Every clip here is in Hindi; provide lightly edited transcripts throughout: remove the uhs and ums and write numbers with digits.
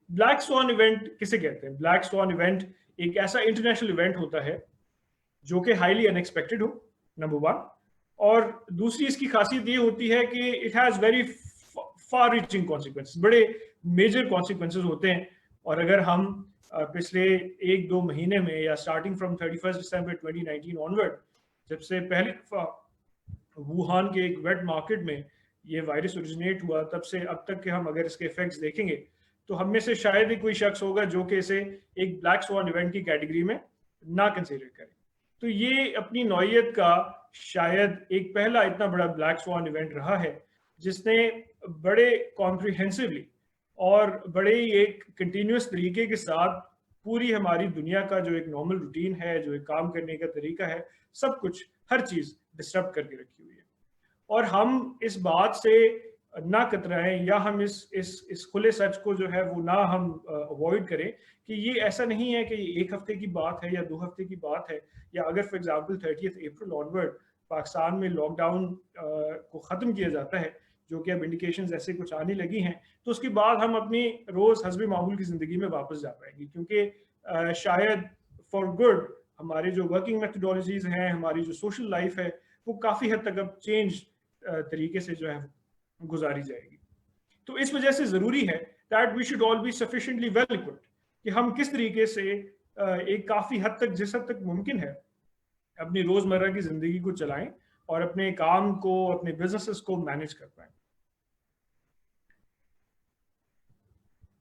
ब्लैक स्वान इवेंट किसे कहते हैं? ब्लैक स्वान इवेंट एक ऐसा इंटरनेशनल इवेंट होता है जो कि हाईली अनएक्सपेक्टेड हो, नंबर वन। और दूसरी इसकी खासियत ये होती है कि it has very far reaching consequences, बड़े मेजर कॉन्सिक्वेंसेस होते हैं। और अगर हम पिछले 1-2 महीने में या स्टार्टिंग फ्रॉम 31 दिसंबर 2019 ऑनवर्ड, जब से पहली दफा वुहान के एक वेट मार्केट में ये वायरस ओरिजिनेट हुआ, तब से अब तक के हम अगर इसके इफेक्ट्स देखेंगे तो हम में से शायद ही कोई शख्स होगा जो कि इसे एक ब्लैक स्वान इवेंट की कैटेगरी में ना कंसीडर करे। तो ये अपनी नौइयत का शायद एक पहला इतना बड़ा ब्लैक स्वान इवेंट रहा है जिसने बड़े कॉम्प्रिहेंसिवली और बड़े ही एक कंटिन्यूस तरीके के साथ पूरी हमारी दुनिया का जो एक नॉर्मल रूटीन है, जो एक काम करने का तरीका है, सब कुछ, हर चीज़ डिस्टर्ब करके रखी हुई है। और हम इस बात से ना कतराएं या हम इस खुले सच को जो है वो ना हम अवॉइड करें कि ये ऐसा नहीं है कि ये 1 हफ्ते की बात है या 2 हफ्ते की बात है, या अगर for example 30 April onward Pakistan में लॉकडाउन को ख़त्म किया जाता है, जो कि अब इंडिकेशंस ऐसे कुछ आने लगी हैं, तो उसके बाद हम अपनी रोज़ हस्बे मामूल की ज़िंदगी में वापस जा पाएंगे। क्योंकि शायद फॉर गुड हमारे जो वर्किंग मेथडोलॉजीज हैं, हमारी जो सोशल लाइफ है, वो काफ़ी हद तक अब चेंज तरीके से जो है गुजारी जाएगी। तो इस वजह से ज़रूरी है that we should all be sufficiently well equipped कि हम किस तरीके से एक काफ़ी हद तक, जिस हद तक मुमकिन है, अपनी रोज़मर्रा की ज़िंदगी को चलाएं और अपने काम को, अपने बिजनेसेस को मैनेज कर पाएं।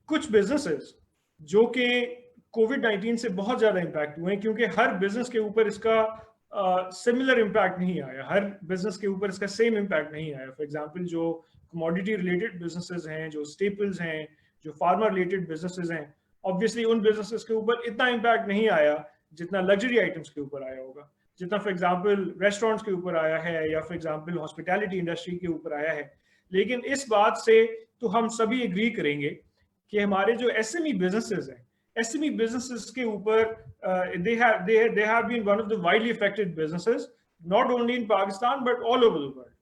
कुछ बिजनेसेस जो कि कोविड-19 से बहुत ज़्यादा इम्पैक्ट हुए हैं, क्योंकि हर बिजनेस के ऊपर इसका सिमिलर इम्पैक्ट नहीं आया, हर बिजनेस के ऊपर इसका सेम इम्पैक्ट नहीं आया। फॉर एग्जांपल जो कमोडिटी रिलेटेड बिजनेसेस हैं, जो स्टेपल्स हैं, जो फार्मा रिलेटेड बिजनेसेस हैं, ऑब्वियसली उन बिजनेसेस के ऊपर इतना इम्पैक्ट नहीं आया जितना लग्जरी आइटम्स के ऊपर आया होगा, जितना फॉर एग्जांपल रेस्टोरेंट्स के ऊपर आया है या फॉर एग्जांपल हॉस्पिटैलिटी इंडस्ट्री के ऊपर आया है। लेकिन इस बात से तो हम सभी एग्री करेंगे कि हमारे जो एसएमई बिजनेसेस हैं, SME businesses के ऊपर they have been one of the widely affected businesses not only in Pakistan but all over the world.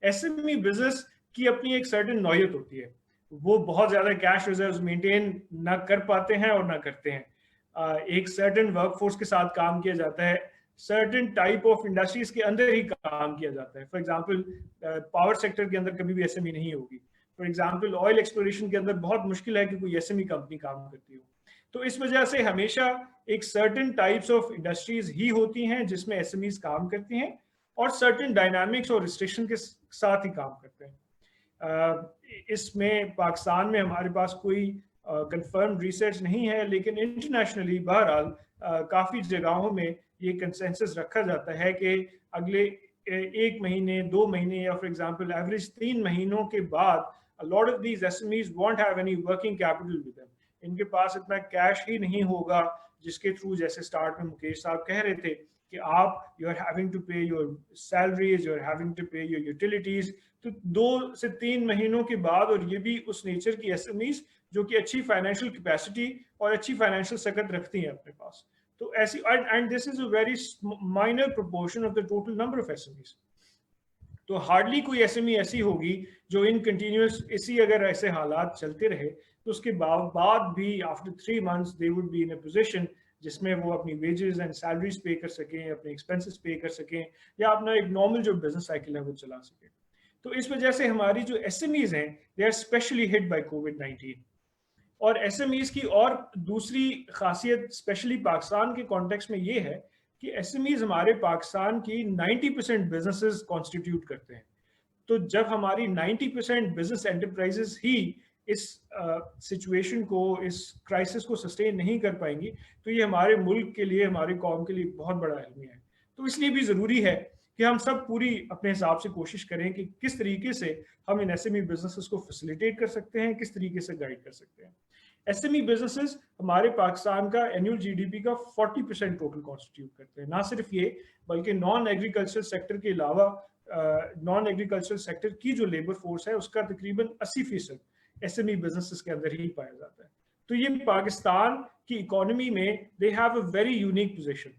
SME business की अपनी एक सर्टेन नौयत होती है, वो बहुत ज़्यादा कैश रिजर्व्स मेंटेन ना कर पाते हैं और ना करते हैं। एक सर्टेन वर्कफोर्स के साथ काम किया जाता है, सर्टेन टाइप ऑफ इंडस्ट्रीज के अंदर ही काम किया जाता है। फॉर एग्जांपल पावर सेक्टर के अंदर कभी भी SME नहीं होगी। फॉर एग्जांपल ऑयल एक्सप्लोरेशन के अंदर बहुत मुश्किल है कि कोई SME कंपनी काम करती हो। तो इस वजह से हमेशा एक सर्टेन टाइप्स ऑफ इंडस्ट्रीज ही होती हैं जिसमें एसएमईज काम करती हैं और सर्टेन डायनामिक्स और रिस्ट्रिक्शन के साथ ही काम करते हैं। इसमें पाकिस्तान में हमारे पास कोई कंफर्म रिसर्च नहीं है, लेकिन इंटरनेशनली बहरहाल काफ़ी जगहों में ये कंसेंसस रखा जाता है कि अगले 1 महीने, 2 महीने या फॉर एग्जांपल एवरेज 3 महीनों के बाद a lot of these SMEs won't have any working capital with them. इनके पास इतना कैश ही नहीं होगा जिसके थ्रू, जैसे स्टार्ट में मुकेश साहब कह रहे थे कि आप you are having to pay your salaries, you are having to pay your utilities. तो 2 से 3 महीनों के बाद, और ये भी उस नेचर की एसएमईज जो कि अच्छी फाइनेंशियल कैपेसिटी और अच्छी फाइनेंशियल सकत रखती हैं अपने पास, तो ऐसी, and this is a very minor proportion of the total number of SMEs. तो हार्डली कोई एसएमई ऐसी होगी जो इन कंटिन्यूस इसी, अगर ऐसे हालात चलते रहे तो उसके बाद भी after 3 months they would be in a position जिसमें वो अपनी वेजेस एंड सैलरीज पे कर सकें, अपने एक्सपेंसेस पे कर सकें, या अपना एक नॉर्मल जो बिजनेस साइकिल है वो चला सकें। तो इस वजह से हमारी जो एसएमईज हैं they are specially hit by कोविड-19। और एसएमईज की और दूसरी खासियत स्पेशली पाकिस्तान के कॉन्टेक्स्ट में ये है कि एसएमईज हमारे पाकिस्तान की 90% बिजनेसेस कॉन्स्टिट्यूट करते हैं। तो जब हमारी 90% बिजनेस एंटरप्राइजेस ही इस सिचुएशन को, इस क्राइसिस को सस्टेन नहीं कर पाएंगी, तो ये हमारे मुल्क के लिए, हमारे कौम के लिए बहुत बड़ा अलमिया है। तो इसलिए भी ज़रूरी है कि हम सब पूरी अपने हिसाब से कोशिश करें कि किस तरीके से हम इन एसएमई बिजनेसेस को फैसिलिटेट कर सकते हैं, किस तरीके से गाइड कर सकते हैं। एसएमई बिजनेसेस हमारे पाकिस्तान का एनुअल जीडीपी का 40% टोटल कॉन्स्टिट्यूट करते हैं। ना सिर्फ ये, बल्कि नॉन एग्रीकल्चर सेक्टर के अलावा नॉन एग्रीकल्चर सेक्टर की जो लेबर फोर्स है उसका तकरीबन 80% एसएमई बिजनेसेस के अंदर ही पाया जाता है। तो ये पाकिस्तान की इकोनॉमी में they have a very unique position.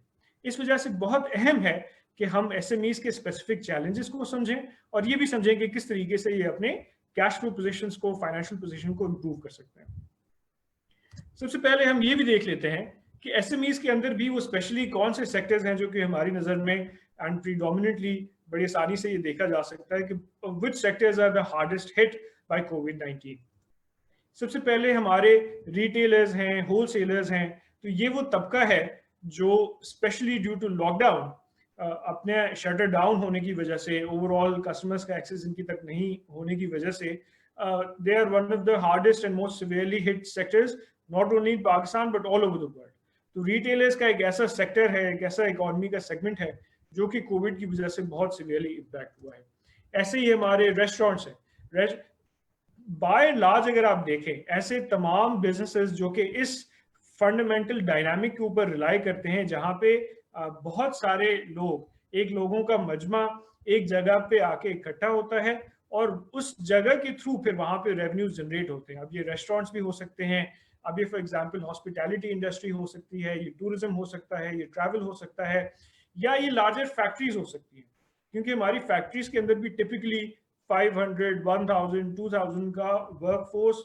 इस वजह से बहुत अहम है कि हम एसएमईज के स्पेसिफिक चैलेंजेस को समझें और ये भी समझें कि किस तरीके से ये अपने कैश फ्लो पोजीशंस को, फाइनेंशियल पोजीशन को इम्प्रूव कर सकते हैं। सबसे पहले हम ये भी देख लेते हैं कि एसएमईज के अंदर भी वो स्पेशली कौन से सेक्टर्स हैं जो कि हमारी नज़र में एंड प्रीडोमिनेटली बड़ी आसानी से ये देखा जा सकता है कि which sectors are the hardest hit by कोविड-19। सबसे पहले हमारे रिटेलर्स हैं, होलसेलर्स हैं, तो ये वो तबका है जो स्पेशली ड्यू टू लॉकडाउन अपने शटर डाउन होने की वजह से, ओवरऑल कस्टमर्स का एक्सेस इनकी तक नहीं होने की वजह से they are one of the hardest and most severely hit sectors, not only in Pakistan but all over the world. तो रिटेलर्स का एक ऐसा सेक्टर है, एक ऐसा इकोनॉमी का सेगमेंट है जो कि कोविड की वजह से बहुत सिवियरली इम्पैक्ट हुआ है। ऐसे ही हमारे रेस्टोरेंट्स हैं। बाय एंड लार्ज अगर आप देखें, ऐसे तमाम बिजनेसेस जो कि इस फंडामेंटल डायनामिक के ऊपर रिलाई करते हैं, जहां पे बहुत सारे लोग, एक लोगों का मजमा एक जगह पे आके इकट्ठा होता है और उस जगह के थ्रू फिर वहां पे रेवेन्यूज जनरेट होते हैं। अब ये रेस्टोरेंट्स भी हो सकते हैं, अब ये फॉर एग्जांपल हॉस्पिटैलिटी इंडस्ट्री हो सकती है, ये टूरिज्म हो सकता है, ये ट्रैवल हो सकता है, या ये लार्जर फैक्ट्रीज हो सकती है, क्योंकि हमारी फैक्ट्रीज के अंदर भी टिपिकली 500, 1000, 2000 का वर्कफोर्स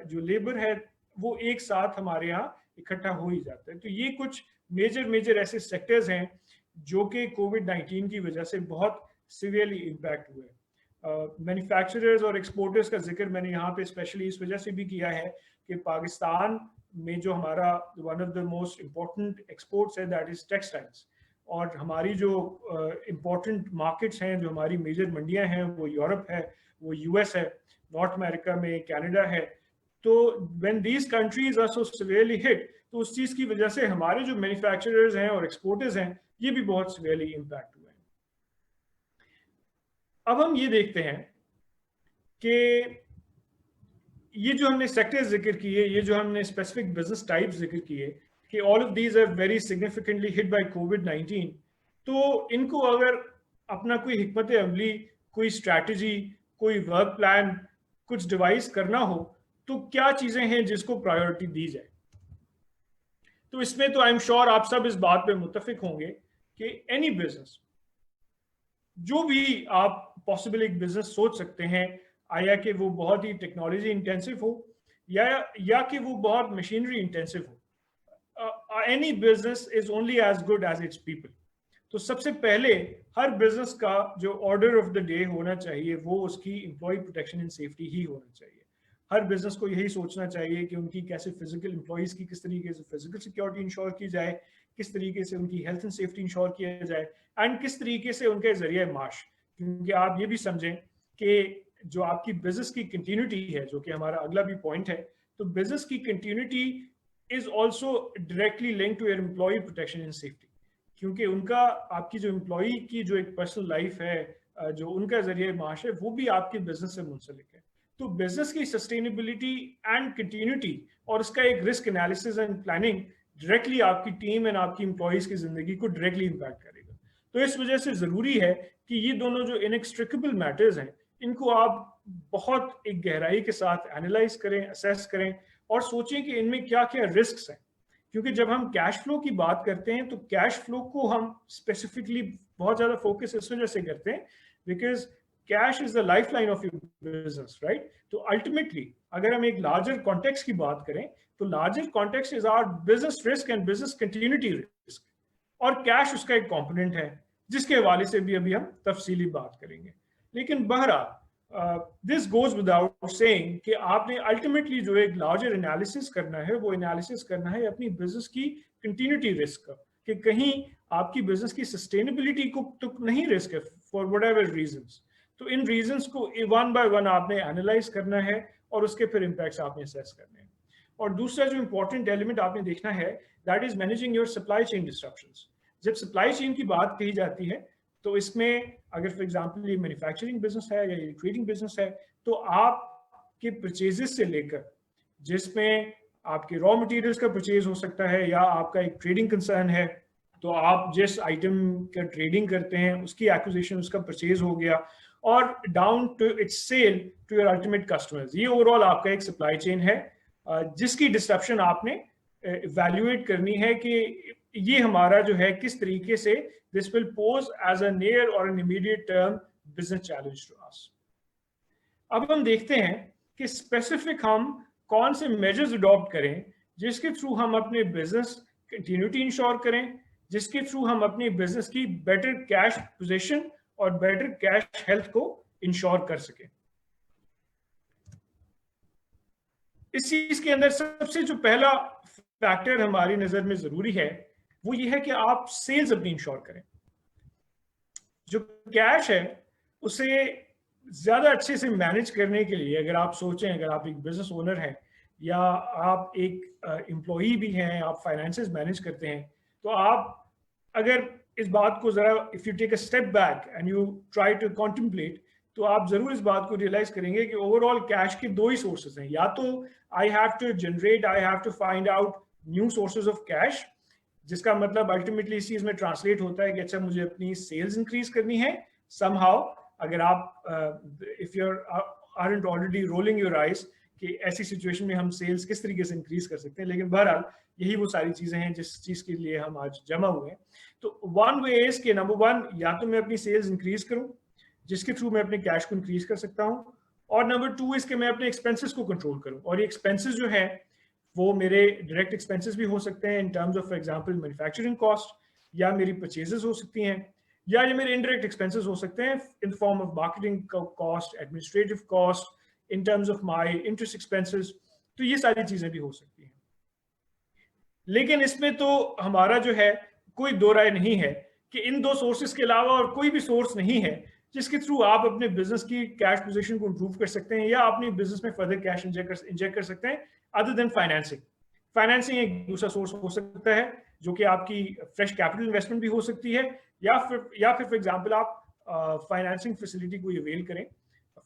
जो लेबर है वो एक साथ हमारे यहाँ इकट्ठा हो ही जाता है। तो ये कुछ मेजर ऐसे सेक्टर्स हैं जो कि कोविड-19 की वजह से बहुत सीवियरली इम्पैक्ट हुए। मैन्युफैक्चरर्स और एक्सपोर्टर्स का जिक्र मैंने यहाँ पे स्पेशली इस वजह से भी किया है कि पाकिस्तान में जो हमारा one of the most important exports है दैट इज टेक्सटाइल्स, और हमारी जो इम्पोर्टेंट मार्केट्स हैं, जो हमारी मेजर मंडियां हैं, वो यूरोप है, वो यूएस है, नॉर्थ अमेरिका में कनाडा है। तो when these countries are so severely hit, तो उस चीज़ की वजह से हमारे जो मैन्युफैक्चरर्स हैं और एक्सपोर्टर्स हैं, ये भी बहुत सिवियरली इम्पैक्ट हुए हैं। अब हम ये देखते हैं कि ये जो हमने सेक्टर्स जिक्र किए, ये जो हमने स्पेसिफिक बिजनेस टाइप्स जिक्र किए कि all of these are very significantly hit by कोविड-19, तो इनको अगर अपना कोई हिकमत अमली, कोई स्ट्रैटेजी, कोई वर्क प्लान, कुछ डिवाइस करना हो, तो क्या चीज़ें हैं जिसको प्रायोरिटी दी जाए। तो इसमें तो आई एम श्योर आप सब इस बात पे मुत्तफिक होंगे कि एनी बिजनेस, जो भी आप पॉसिबल एक बिजनेस सोच सकते हैं, आया कि वो बहुत ही टेक्नोलॉजी इंटेंसिव हो या कि वो बहुत मशीनरी इंटेंसिव हो, any business is only as good as its people. तो सबसे पहले हर बिजनेस का जो ऑर्डर ऑफ द डे होना चाहिए वो उसकी एम्प्लॉय प्रोटेक्शन एंड सेफ्टी ही होना चाहिए। हर बिजनेस को यही सोचना चाहिए कि उनकी कैसे फिजिकल एम्प्लॉयज़ की किस तरीके से फिजिकल सिक्योरिटी इंश्योर की जाए, किस तरीके से उनकी हेल्थ एंड सेफ्टी इंश्योर किया जाए, एंड किस तरीके से उनके जरिए माश। क्योंकि आप ये भी समझें कि जो आपकी बिजनेस की कंटिन्यूटी है, जो कि हमारा अगला भी पॉइंट है, तो बिजनेस की continuity is also directly link to your employ protection and safety, क्योंकि उनका, आपकी जो एम्प्लॉय की जो एक पर्सनल लाइफ है, जो उनका जरिए माश है, वो भी आपके बिजनेस से मुंसलिक है। तो बिजनेस की सस्टेनेबिलिटी एंड कंटिन्यूटी और उसका एक risk analysis and planning directly आपकी टीम एंड आपकी एम्प्लॉयज की जिंदगी को डायरेक्टली इम्पैक्ट करेगा। तो इस वजह से जरूरी है कि ये दोनों जो इनएक्सट्रिकेबल मैटर्स हैं, इनको आप बहुत एक गहराई के साथ एनालाइज करें, असेस करें और सोचें कि इनमें क्या क्या रिस्क हैं। क्योंकि जब हम कैश फ्लो की बात करते हैं तो कैश फ्लो को हम स्पेसिफिकली बहुत ज़्यादा फोकस इस वजह से करते हैं because cash is the life line of your business, right. तो अल्टीमेटली अगर हम एक लार्जर कॉन्टेक्स्ट की बात करें तो larger context is our business risk and business continuity risk, और कैश उसका एक कॉम्पोनेंट है जिसके हवाले से भी अभी हम तफसीली बात करेंगे। लेकिन बहरहाल दिस गोज विदाउट सेइंग कि आपने अल्टीमेटली जो एक लार्जर एनालिसिस करना है, वो एनालिसिस करना है अपनी बिजनेस की कंटिन्यूटी रिस्क का, कि कहीं आपकी बिजनेस की सस्टेनेबिलिटी को तो नहीं रिस्क है फॉर व्हाटएवर रीजंस। तो इन रीजंस को वन बाय वन आपने एनालाइज करना है और उसके फिर इम्पैक्ट्स आपने असेस करने हैं। और दूसरा जो इंपॉर्टेंट एलिमेंट आपने देखना है that is managing your supply chain disruptions. जब सप्लाई चेन की बात कही जाती है तो इसमें अगर फॉर एग्जांपल ये मैन्युफैक्चरिंग बिजनेस है या ये ट्रेडिंग बिजनेस है, तो आपके परचेजेस से लेकर, जिसमें आपके रॉ मटेरियल्स का परचेज हो सकता है या आपका एक ट्रेडिंग कंसर्न है, तो आप जिस आइटम का ट्रेडिंग करते हैं उसकी एक्विजिशन, उसका परचेज हो गया, और down to its sale to your ultimate customers, ये ओवरऑल आपका एक सप्लाई चेन है जिसकी डिस्ट्रप्शन आपने इवैल्यूएट करनी है कि ये हमारा जो है किस तरीके से this will pose as a near or an immediate term business challenge to us. अब हम देखते हैं कि स्पेसिफिक हम कौन से मेजर्स अडॉप्ट करें जिसके थ्रू हम अपने बिजनेस कंटिन्यूटी इंश्योर करें, जिसके थ्रू हम अपनी बिजनेस की बेटर कैश पोजीशन और बेटर कैश हेल्थ को इंश्योर कर सकें। इस चीज के अंदर सबसे जो पहला फैक्टर हमारी नजर में जरूरी है वो ये है कि आप सेल्स अपनी इंश्योर करें। जो कैश है उसे ज्यादा अच्छे से मैनेज करने के लिए अगर आप सोचें, अगर आप एक बिजनेस ओनर हैं या आप एक एम्प्लॉई भी हैं, आप फाइनेंसेस मैनेज करते हैं, तो आप अगर इस बात को जरा if you take a step back and you try to contemplate, तो आप जरूर इस बात को रियलाइज करेंगे कि ओवरऑल कैश के दो ही सोर्सेज हैं। या तो I have to generate, I have to find out new sources of cash, जिसका मतलब अल्टीमेटली इस चीज में ट्रांसलेट होता है कि अच्छा मुझे अपनी सेल्स इंक्रीज करनी है समहाउ। अगर आप if you aren't already rolling your eyes कि ऐसी सिचुएशन में हम सेल्स किस तरीके से इंक्रीज कर सकते हैं, लेकिन बहरहाल यही वो सारी चीजें हैं जिस चीज के लिए हम आज जमा हुए हैं। तो वन वे इज के नंबर वन, या तो मैं अपनी सेल्स इंक्रीज करूं जिसके थ्रू मैं अपने कैश को इंक्रीज कर सकता हूं, और नंबर टू इसके मैं अपने एक्सपेंसेस को कंट्रोल करूं। और ये एक्सपेंसेस जो है वो मेरे डायरेक्ट एक्सपेंसेस भी हो सकते हैं in terms of for example manufacturing cost, या मेरी परचेजेस हो सकती हैं, या ये मेरे इनडायरेक्ट एक्सपेंसेस हो सकते हैं in form of marketing cost, administrative cost, in terms of my interest expenses. तो ये सारी चीजें भी हो सकती हैं। लेकिन इसमें तो हमारा जो है कोई दो राय नहीं है कि इन दो सोर्सेज के अलावा और कोई भी सोर्स नहीं है जिसके थ्रू आप अपने बिजनेस की कैश पोजीशन को इंप्रूव कर सकते हैं या अपने बिजनेस में फर्दर कैश इंजेक्ट कर सकते हैं अदर देन फाइनेंसिंग। फाइनेंसिंग एक दूसरा सोर्स हो सकता है जो कि आपकी फ्रेश कैपिटल इन्वेस्टमेंट भी हो सकती है, या फिर फॉर एग्जांपल आप फाइनेंसिंग फैसिलिटी को अवेल करें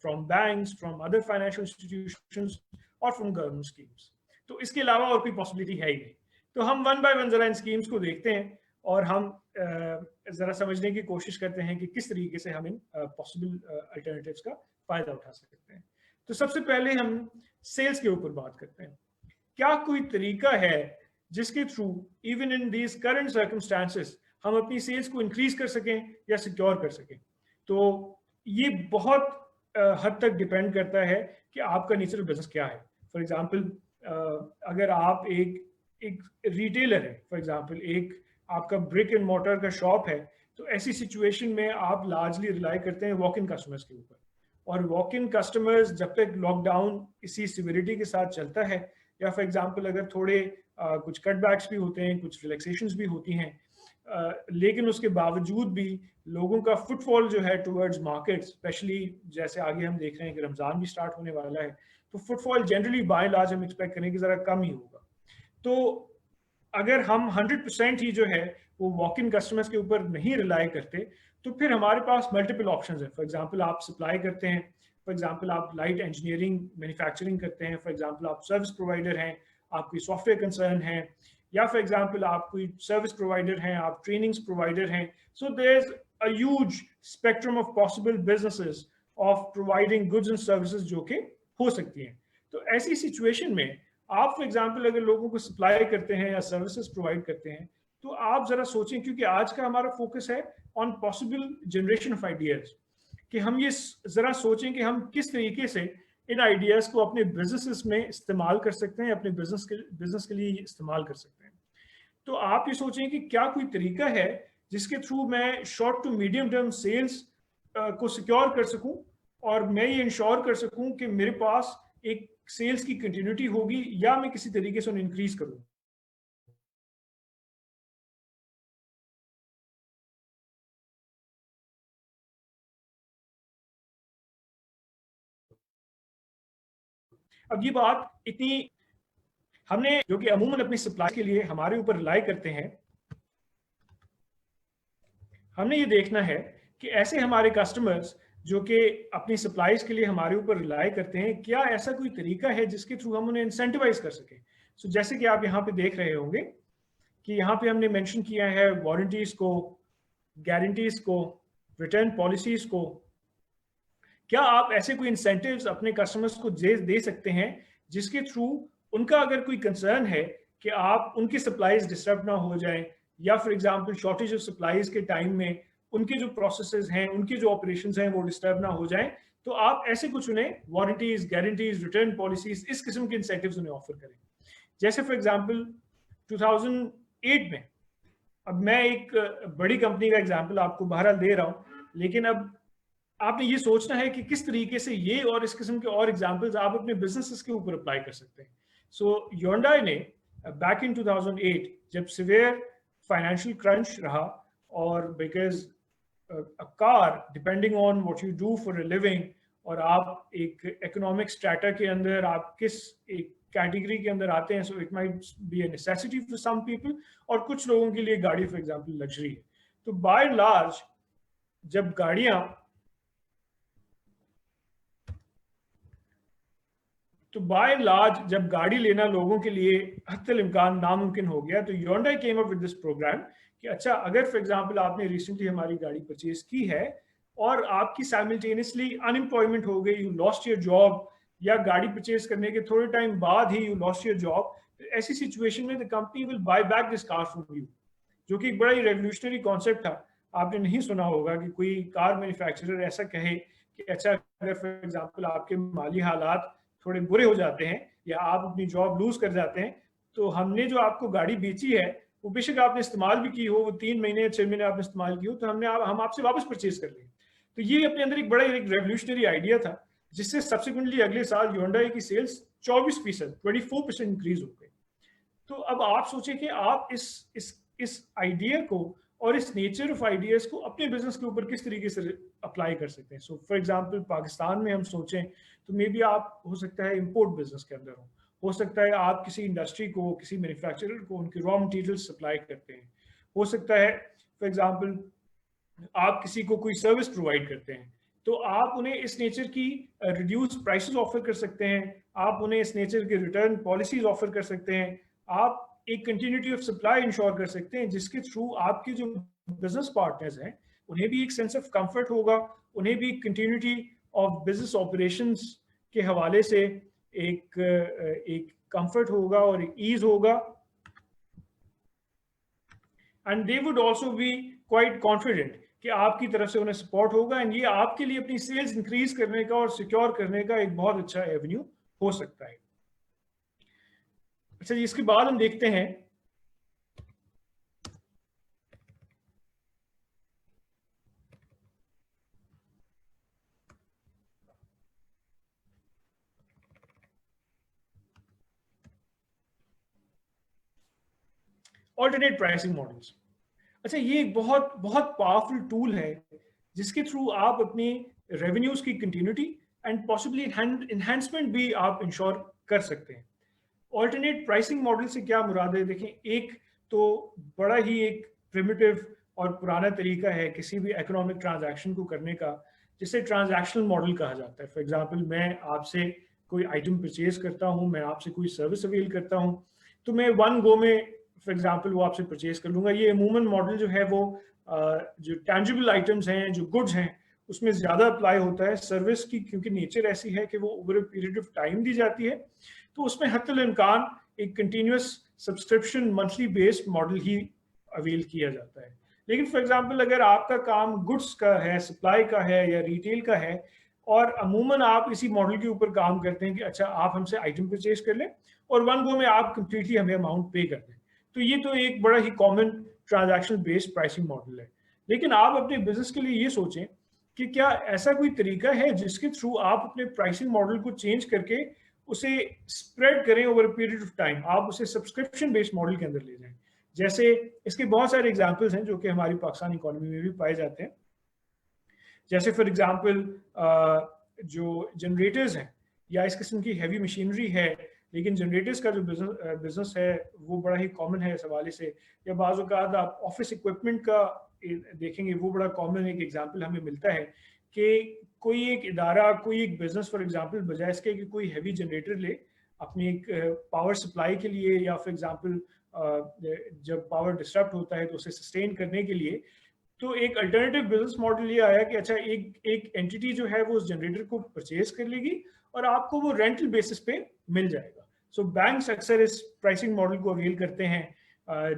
from banks, from other financial institutions और फ्रॉम गवर्नमेंट स्कीम्स। तो इसके अलावा और कोई पॉसिबिलिटी है ही नहीं। तो हम वन बाय वन जरा इन स्कीम्स को देखते हैं और हम जरा समझने की कोशिश करते हैं कि किस तरीके से हम इन पॉसिबल अल्टरनेटिव्स का फायदा उठा सकते हैं। तो सबसे पहले हम सेल्स के ऊपर बात करते हैं। क्या कोई तरीका है जिसके through even in these current circumstances हम अपनी सेल्स को इंक्रीज कर सकें या सिक्योर कर सकें? तो ये बहुत हद तक डिपेंड करता है कि आपका नेचर ऑफ बिजनेस क्या है। फॉर एग्जांपल अगर आप एक रिटेलर है, फॉर एग्जांपल एक आपका ब्रिक एंड मोर्टर का शॉप है, तो ऐसी सिचुएशन में आप लार्जली रिलाई करते हैं वॉक इन कस्टमर्स के ऊपर। और वॉक इन कस्टमर्स जब तक लॉकडाउन इसी सिविरिटी के साथ चलता है, या फॉर एग्जांपल अगर थोड़े कुछ कटबैक्स भी होते हैं, कुछ रिलैक्सेशंस भी होती हैं, लेकिन उसके बावजूद भी लोगों का फुटफॉल जो है टुवर्ड्स मार्केट, स्पेशली जैसे आगे हम देख रहे हैं कि रमज़ान भी स्टार्ट होने वाला है, तो फुटफॉल जनरली बाय लार्ज हम एक्सपेक्ट करें कि ज़रा कम ही होगा। तो अगर हम 100% ही जो है वो वॉक इन कस्टमर्स के ऊपर नहीं रिलाई करते, तो फिर हमारे पास मल्टीपल ऑप्शंस हैं। फॉर एग्जांपल आप सप्लाई करते हैं, फॉर एग्जांपल आप लाइट इंजीनियरिंग मैन्युफैक्चरिंग करते हैं, फॉर एग्जांपल आप सर्विस प्रोवाइडर हैं, आप कोई सॉफ्टवेयर कंसर्न हैं, या फॉर एग्जांपल आप कोई सर्विस प्रोवाइडर हैं, आप ट्रेनिंग्स प्रोवाइडर हैं। So there is a huge spectrum of possible businesses of providing goods and services जो कि हो सकती हैं। तो ऐसी सिचुएशन में आप फॉर एग्जांपल अगर लोगों को सप्लाई करते हैं या सर्विसेज प्रोवाइड करते हैं, तो आप जरा सोचें, क्योंकि आज का हमारा फोकस है on possible generation of ideas, कि हम ये जरा सोचें कि हम किस तरीके से इन आइडियाज को अपने बिजनेसेस में इस्तेमाल कर सकते हैं, अपने बिजनेस के लिए इस्तेमाल कर सकते हैं। तो आप ये सोचें कि क्या कोई तरीका है जिसके थ्रू मैं short to medium term sales को सिक्योर कर सकूं, और मैं ये इंश्योर कर सकूं कि मेरे पास एक सेल्स की कंटिन्यूटी होगी, या मैं किसी तरीके से उन्हें इंक्रीज करूं। अब ये बात इतनी हमने जो कि अमूमन अपनी सप्लाई के लिए हमारे ऊपर रिलाई करते हैं, हमने ये देखना है कि ऐसे हमारे कस्टमर्स जो कि अपनी सप्लाईज के लिए हमारे ऊपर रिलाई करते हैं, क्या ऐसा कोई तरीका है जिसके थ्रू हम उन्हें इंसेंटिवाइज कर सकें। सो जैसे कि आप यहाँ पे देख रहे होंगे कि यहाँ पे हमने मेंशन किया है वारंटीज को, गारंटीज को, रिटर्न पॉलिसीज को। क्या आप ऐसे कोई इंसेंटिव्स अपने कस्टमर्स को दे सकते हैं जिसके थ्रू उनका अगर कोई कंसर्न है कि आप उनकी सप्लाईज डिस्टर्ब ना हो जाए, या for example shortage of supplies के टाइम में उनके जो प्रोसेसेस हैं, उनके जो ऑपरेशंस हैं वो डिस्टर्ब ना हो जाए, तो आप ऐसे कुछ उन्हें वारंटीज, गारंटीज, रिटर्न पॉलिसीज, इस किस्म के इंसेंटिव्स उन्हें ऑफर करें। जैसे फॉर एग्जांपल 2008 में, अब मैं एक बड़ी कंपनी का एग्जांपल आपको बहरहाल दे रहा हूँ, लेकिन अब आपने ये सोचना है कि किस तरीके से ये और इस किस्म के और एग्जांपल्स आप अपने बिजनेसेस के ऊपर अप्लाई कर सकते हैं। सो Hyundai ने बैक इन 2008 जब सिवियर फाइनेंशियल क्रंच रहा, और because a car depending on what you do for a living, और आप एक इकोनॉमिक स्ट्रेटा के अंदर आप किस एक कैटेगरी के अंदर आते हैं, so it might be a necessity for some people, और कुछ लोगों के लिए गाड़ी फॉर एग्जांपल लग्जरी है। तो बाय एंड लार्ज जब गाड़ी लेना लोगों के लिए हत्तल इम्कान नामुमकिन हो गया, तो Hyundai came up with this program कि अच्छा, अगर फॉर एग्जांपल आपने रिसेंटली हमारी गाड़ी परचेज की है और आपकी साइमल्टेनियसली अनएम्प्लॉयमेंट हो गई, यू लॉस्ट योर जॉब, या गाड़ी परचेज करने के थोड़े टाइम बाद ही यू लॉस्ट योर जॉब, तो ऐसी सिचुएशन में the company will buy back this car from you, जो कि एक बड़ा ही रेवोल्यूशनरी कॉन्सेप्ट था। आपने नहीं सुना होगा कि कोई कार मैन्युफैक्चरर ऐसा कहे कि अच्छा, अगर फॉर एग्जांपल आपके माली हालात थोड़े बुरे हो जाते हैं या आप अपनी जॉब लूज कर जाते हैं, तो हमने जो आपको गाड़ी बेची है वो बेशक आपने इस्तेमाल भी की हो, वो 3 महीने 6 महीने आपने इस्तेमाल की हो, तो हम आपसे वापस परचेज कर लेंगे। तो ये अपने अंदर एक बड़ा एक रेवोल्यूशनरी आइडिया था, जिससे सब्सिक्वेंटली अगले साल Hyundai की सेल्स 24% इंक्रीज हो गई। तो अब आप सोचें कि आप इस आइडिया को और इस नेचर ऑफ आइडियाज को अपने बिजनेस के ऊपर किस तरीके से अप्लाई कर सकते हैं। सो फॉर एग्जांपल पाकिस्तान में हम सोचें तो मे बी आप हो सकता है इंपोर्ट बिजनेस के अंदर हो सकता है आप किसी इंडस्ट्री को, किसी मैन्युफैक्चरर को उनके रॉ मटेरियल सप्लाई करते हैं, हो सकता है फॉर एग्जांपल आप किसी को कोई सर्विस प्रोवाइड करते हैं, तो आप उन्हें इस नेचर की रिड्यूस प्राइसेस ऑफर कर सकते हैं, आप उन्हें इस नेचर की रिटर्न पॉलिसीज ऑफर कर सकते हैं, आप एक कंटिन्यूटी ऑफ सप्लाई इंश्योर कर सकते हैं, जिसके थ्रू आपके जो बिजनेस पार्टनर्स हैं उन्हें भी एक सेंस ऑफ कंफर्ट होगा, उन्हें भी कंटिन्यूटी ऑफ बिजनेस ऑपरेशंस के हवाले से एक कंफर्ट होगा और एक ईज होगा, and they would also be quite confident कि आपकी तरफ से उन्हें सपोर्ट होगा, एंड ये आपके लिए अपनी सेल्स इंक्रीज करने का और सिक्योर करने का एक बहुत अच्छा एवेन्यू हो सकता है। अच्छा जी, इसके बाद हम देखते हैं ऑल्टरनेट प्राइसिंग मॉडल्स। अच्छा, ये एक बहुत बहुत पावरफुल टूल है जिसके थ्रू आप अपनी रेवेन्यूज की कंटिन्यूटी एंड पॉसिबली एनहांसमेंट भी आप इंश्योर कर सकते हैं। ऑल्टरनेट प्राइसिंग मॉडल से क्या मुराद है? देखें, एक तो बड़ा ही एक प्रिमिटिव और पुराना तरीका है किसी भी इकोनॉमिक ट्रांजैक्शन को करने का, जिसे ट्रांजैक्शनल मॉडल कहा जाता है। फॉर एग्जांपल, मैं आपसे कोई आइटम परचेज करता हूं, मैं आपसे कोई सर्विस अवेल करता हूं, तो मैं वन गो में फॉर एग्जांपल वो आपसे परचेज कर लूंगा। ये अमूमन मॉडल जो है वो जो टैंजिबल आइटम्स हैं, जो गुड्स हैं, उसमें ज़्यादा अप्लाई होता है। सर्विस की क्योंकि नेचर ऐसी है कि वो over a period of time दी जाती है, तो उसमें हत्तल इम्कान एक continuous subscription monthly based model ही अवेल किया जाता है। लेकिन फॉर एग्जांपल, अगर आपका काम गुड्स का है, सप्लाई का है या रिटेल का है, और अमूमन आप इसी मॉडल के ऊपर काम करते हैं कि अच्छा, आप हमसे आइटम परचेज कर लें और वन गो में आप कंप्लीटली हमें अमाउंट पे कर दें, तो ये तो एक बड़ा ही common transactional based pricing model है। लेकिन आप अपने बिजनेस के लिए ये सोचें कि क्या ऐसा कोई तरीका है जिसके थ्रू आप अपने प्राइसिंग मॉडल को चेंज करके उसे स्प्रेड करें ओवर पीरियड ऑफ टाइम, आप उसे सब्सक्रिप्शन बेस्ड मॉडल के अंदर ले जाएं। जैसे इसके बहुत सारे एग्जांपल्स हैं जो कि हमारी पाकिस्तानी इकोनॉमी में भी पाए जाते हैं। जैसे फॉर एग्जांपल जो जनरेटर्स हैं या इस किस्म की हैवी मशीनरी है, लेकिन जनरेटर्स का जो बिजनेस है वो बड़ा ही कॉमन है इस हवाले से, या बाज़ औक़ात आप ऑफिस इक्विपमेंट का देखेंगे, वो बड़ा कॉमन एक एग्जांपल हमें मिलता है कि कोई एक इदारा, कोई एक बिजनेस फॉर एग्जांपल, बजाय इसके कि कोई हैवी जनरेटर ले अपनी एक पावर सप्लाई के लिए, या फॉर एग्जांपल जब पावर डिस्टर्ब होता है तो उसे सस्टेन करने के लिए, तो एक अल्टरनेटिव बिजनेस मॉडल ये आया कि अच्छा, एक एंटिटी जो है वो उस जनरेटर को परचेज कर लेगी और आपको वो रेंटल बेसिस पे मिल जाएगा। सो बैंक्स अक्सर इस प्राइसिंग मॉडल को अवेल करते हैं,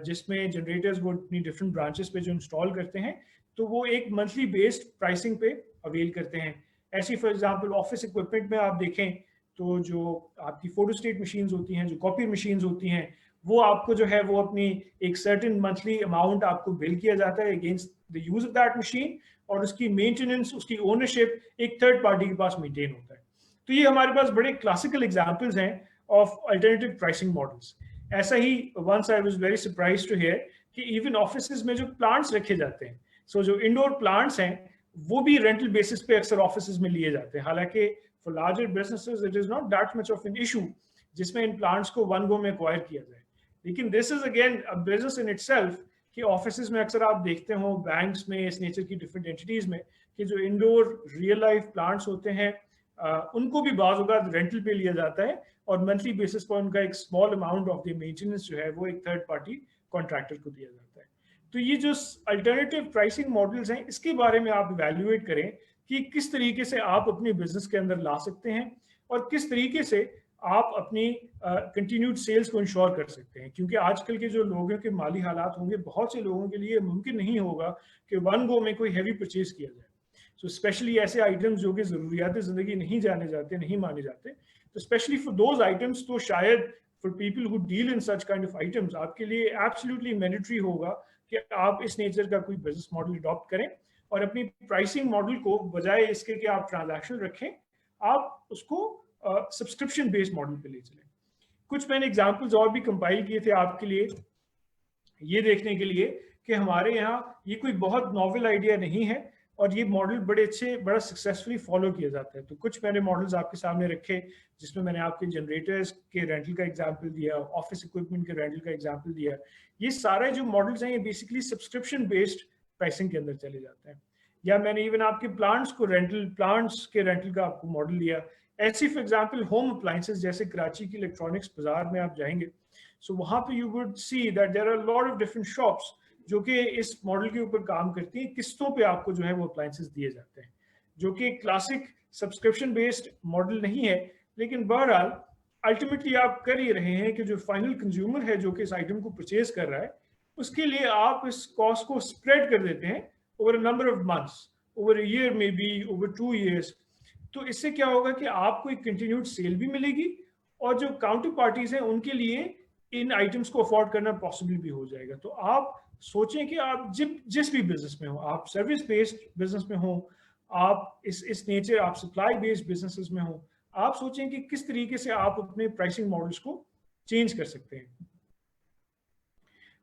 जिसमें जनरेटर्स वो अपनी डिफरेंट ब्रांचेस पे जो इंस्टॉल करते हैं, तो वो एक मंथली बेस्ड प्राइसिंग पे अवेल करते हैं। ऐसी फॉर एग्जांपल ऑफिस इक्विपमेंट में आप देखें तो जो आपकी फोटोस्टेट मशीन्स होती हैं, जो कॉपी मशीन्स होती हैं, वो आपको जो है वो अपनी एक सर्टेन मंथली अमाउंट आपको बिल किया जाता है against the use of that machine, और उसकी मेंटेनेंस, उसकी ओनरशिप एक थर्ड पार्टी के पास मेंटेन होता है। तो ये हमारे पास बड़े क्लासिकल एग्जांपल्स हैं ऑफ अल्टरनेटिव प्राइसिंग मॉडल्स। ऐसा ही once I was very surprised to hear कि इवन ऑफिसेज में जो प्लांट्स रखे जाते हैं, सो जो इंडोर प्लांट्स हैं, वो भी रेंटल बेसिस पे अक्सर ऑफिसेज में लिए जाते हैं। हालांकि for larger businesses it is not that much of an issue जिसमें इन प्लांट्स को वन गो में एक्वायर किया जाए, लेकिन this is again a business in itself कि ऑफिसेज में अक्सर आप देखते हो, बैंक्स में, इस नेचर की डिफरेंट एंटिटीज में, कि जो इंडोर रियल लाइफ प्लांट्स होते हैं उनको भी बाज़ औक़ात रेंटल पे लिया जाता है और मंथली बेसिस पर उनका एक small amount of the maintenance जो है वो एक थर्ड पार्टी कॉन्ट्रैक्टर को दिया जाता है। तो ये जो अल्टरनेटिव प्राइसिंग मॉडल्स हैं, इसके बारे में आप इवैल्यूएट करें कि किस तरीके से आप अपने बिजनेस के अंदर ला सकते हैं और किस तरीके से आप अपनी कंटिन्यूड सेल्स को इंश्योर कर सकते हैं, क्योंकि आजकल के जो लोगों के माली हालात होंगे, बहुत से लोगों के लिए मुमकिन नहीं होगा कि वन गो में कोई हैवी परचेज किया जाए। सो स्पेशली ऐसे आइटम्स जो कि ज़रूरियात ज़िंदगी नहीं जाने जाते, नहीं माने जाते, तो स्पेशली फॉर दोज आइटम्स, तो शायद for people who deal in such kind of items आपके लिए एब्सोल्युटली मैंडेटरी होगा कि आप इस नेचर का कोई बिजनेस मॉडल अडॉप्ट करें और अपनी प्राइसिंग मॉडल को बजाय इसके कि आप ट्रांजैक्शन रखें, आप उसको सब्सक्रिप्शन बेस्ड मॉडल पे ले चलें। कुछ मैंने एग्जांपल्स और भी कंपाइल किए थे आपके लिए, ये देखने के लिए कि हमारे यहाँ ये कोई बहुत नॉवेल आइडिया नहीं है और ये मॉडल बड़े अच्छे, बड़ा सक्सेसफुली फॉलो किया जाता है। तो कुछ मैंने मॉडल्स आपके सामने रखे जिसमें मैंने आपके जनरेटर्स के रेंटल का एग्जांपल दिया, ऑफिस इक्विपमेंट के रेंटल का एग्जांपल दिया। ये सारे जो मॉडल्स हैं ये बेसिकली सब्सक्रिप्शन बेस्ड प्राइसिंग के अंदर चले जाते हैं। या मैंने इवन आपके प्लांट्स के रेंटल का आपको मॉडल दिया। ऐसी फॉर एग्जाम्पल होम अप्लाइंसेस, जैसे कराची की इलेक्ट्रॉनिक्स बाजार में आप जाएंगे, सो वहाँ पे you would see that there are lot of different shops जो कि इस मॉडल के ऊपर काम करती हैं। किस्तों पे आपको जो है वो अप्लाइंसेस दिए जाते हैं, जो कि क्लासिक सब्सक्रिप्शन बेस्ड मॉडल नहीं है, लेकिन बहरहाल अल्टीमेटली आप कर ही रहे हैं कि जो फाइनल कंज्यूमर है जो कि इस आइटम को परचेज कर रहा है, उसके लिए आप इस कॉस्ट को स्प्रेड कर देते हैं over a number of months, over a year, may be over 2 years। तो इससे क्या होगा कि आपको एक कंटिन्यूड सेल भी मिलेगी और जो काउंटर पार्टीज हैं उनके लिए इन आइटम्स को अफोर्ड करना पॉसिबल भी हो जाएगा। तो आप सोचें कि आप जिस भी बिजनेस में हो, आप सर्विस बेस्ड बिजनेस में हो, आप इस नेचर, आप सप्लाई बेस्ड बिजनेसेस में हो, आप सोचें कि किस तरीके से आप अपने प्राइसिंग मॉडल्स को चेंज कर सकते हैं।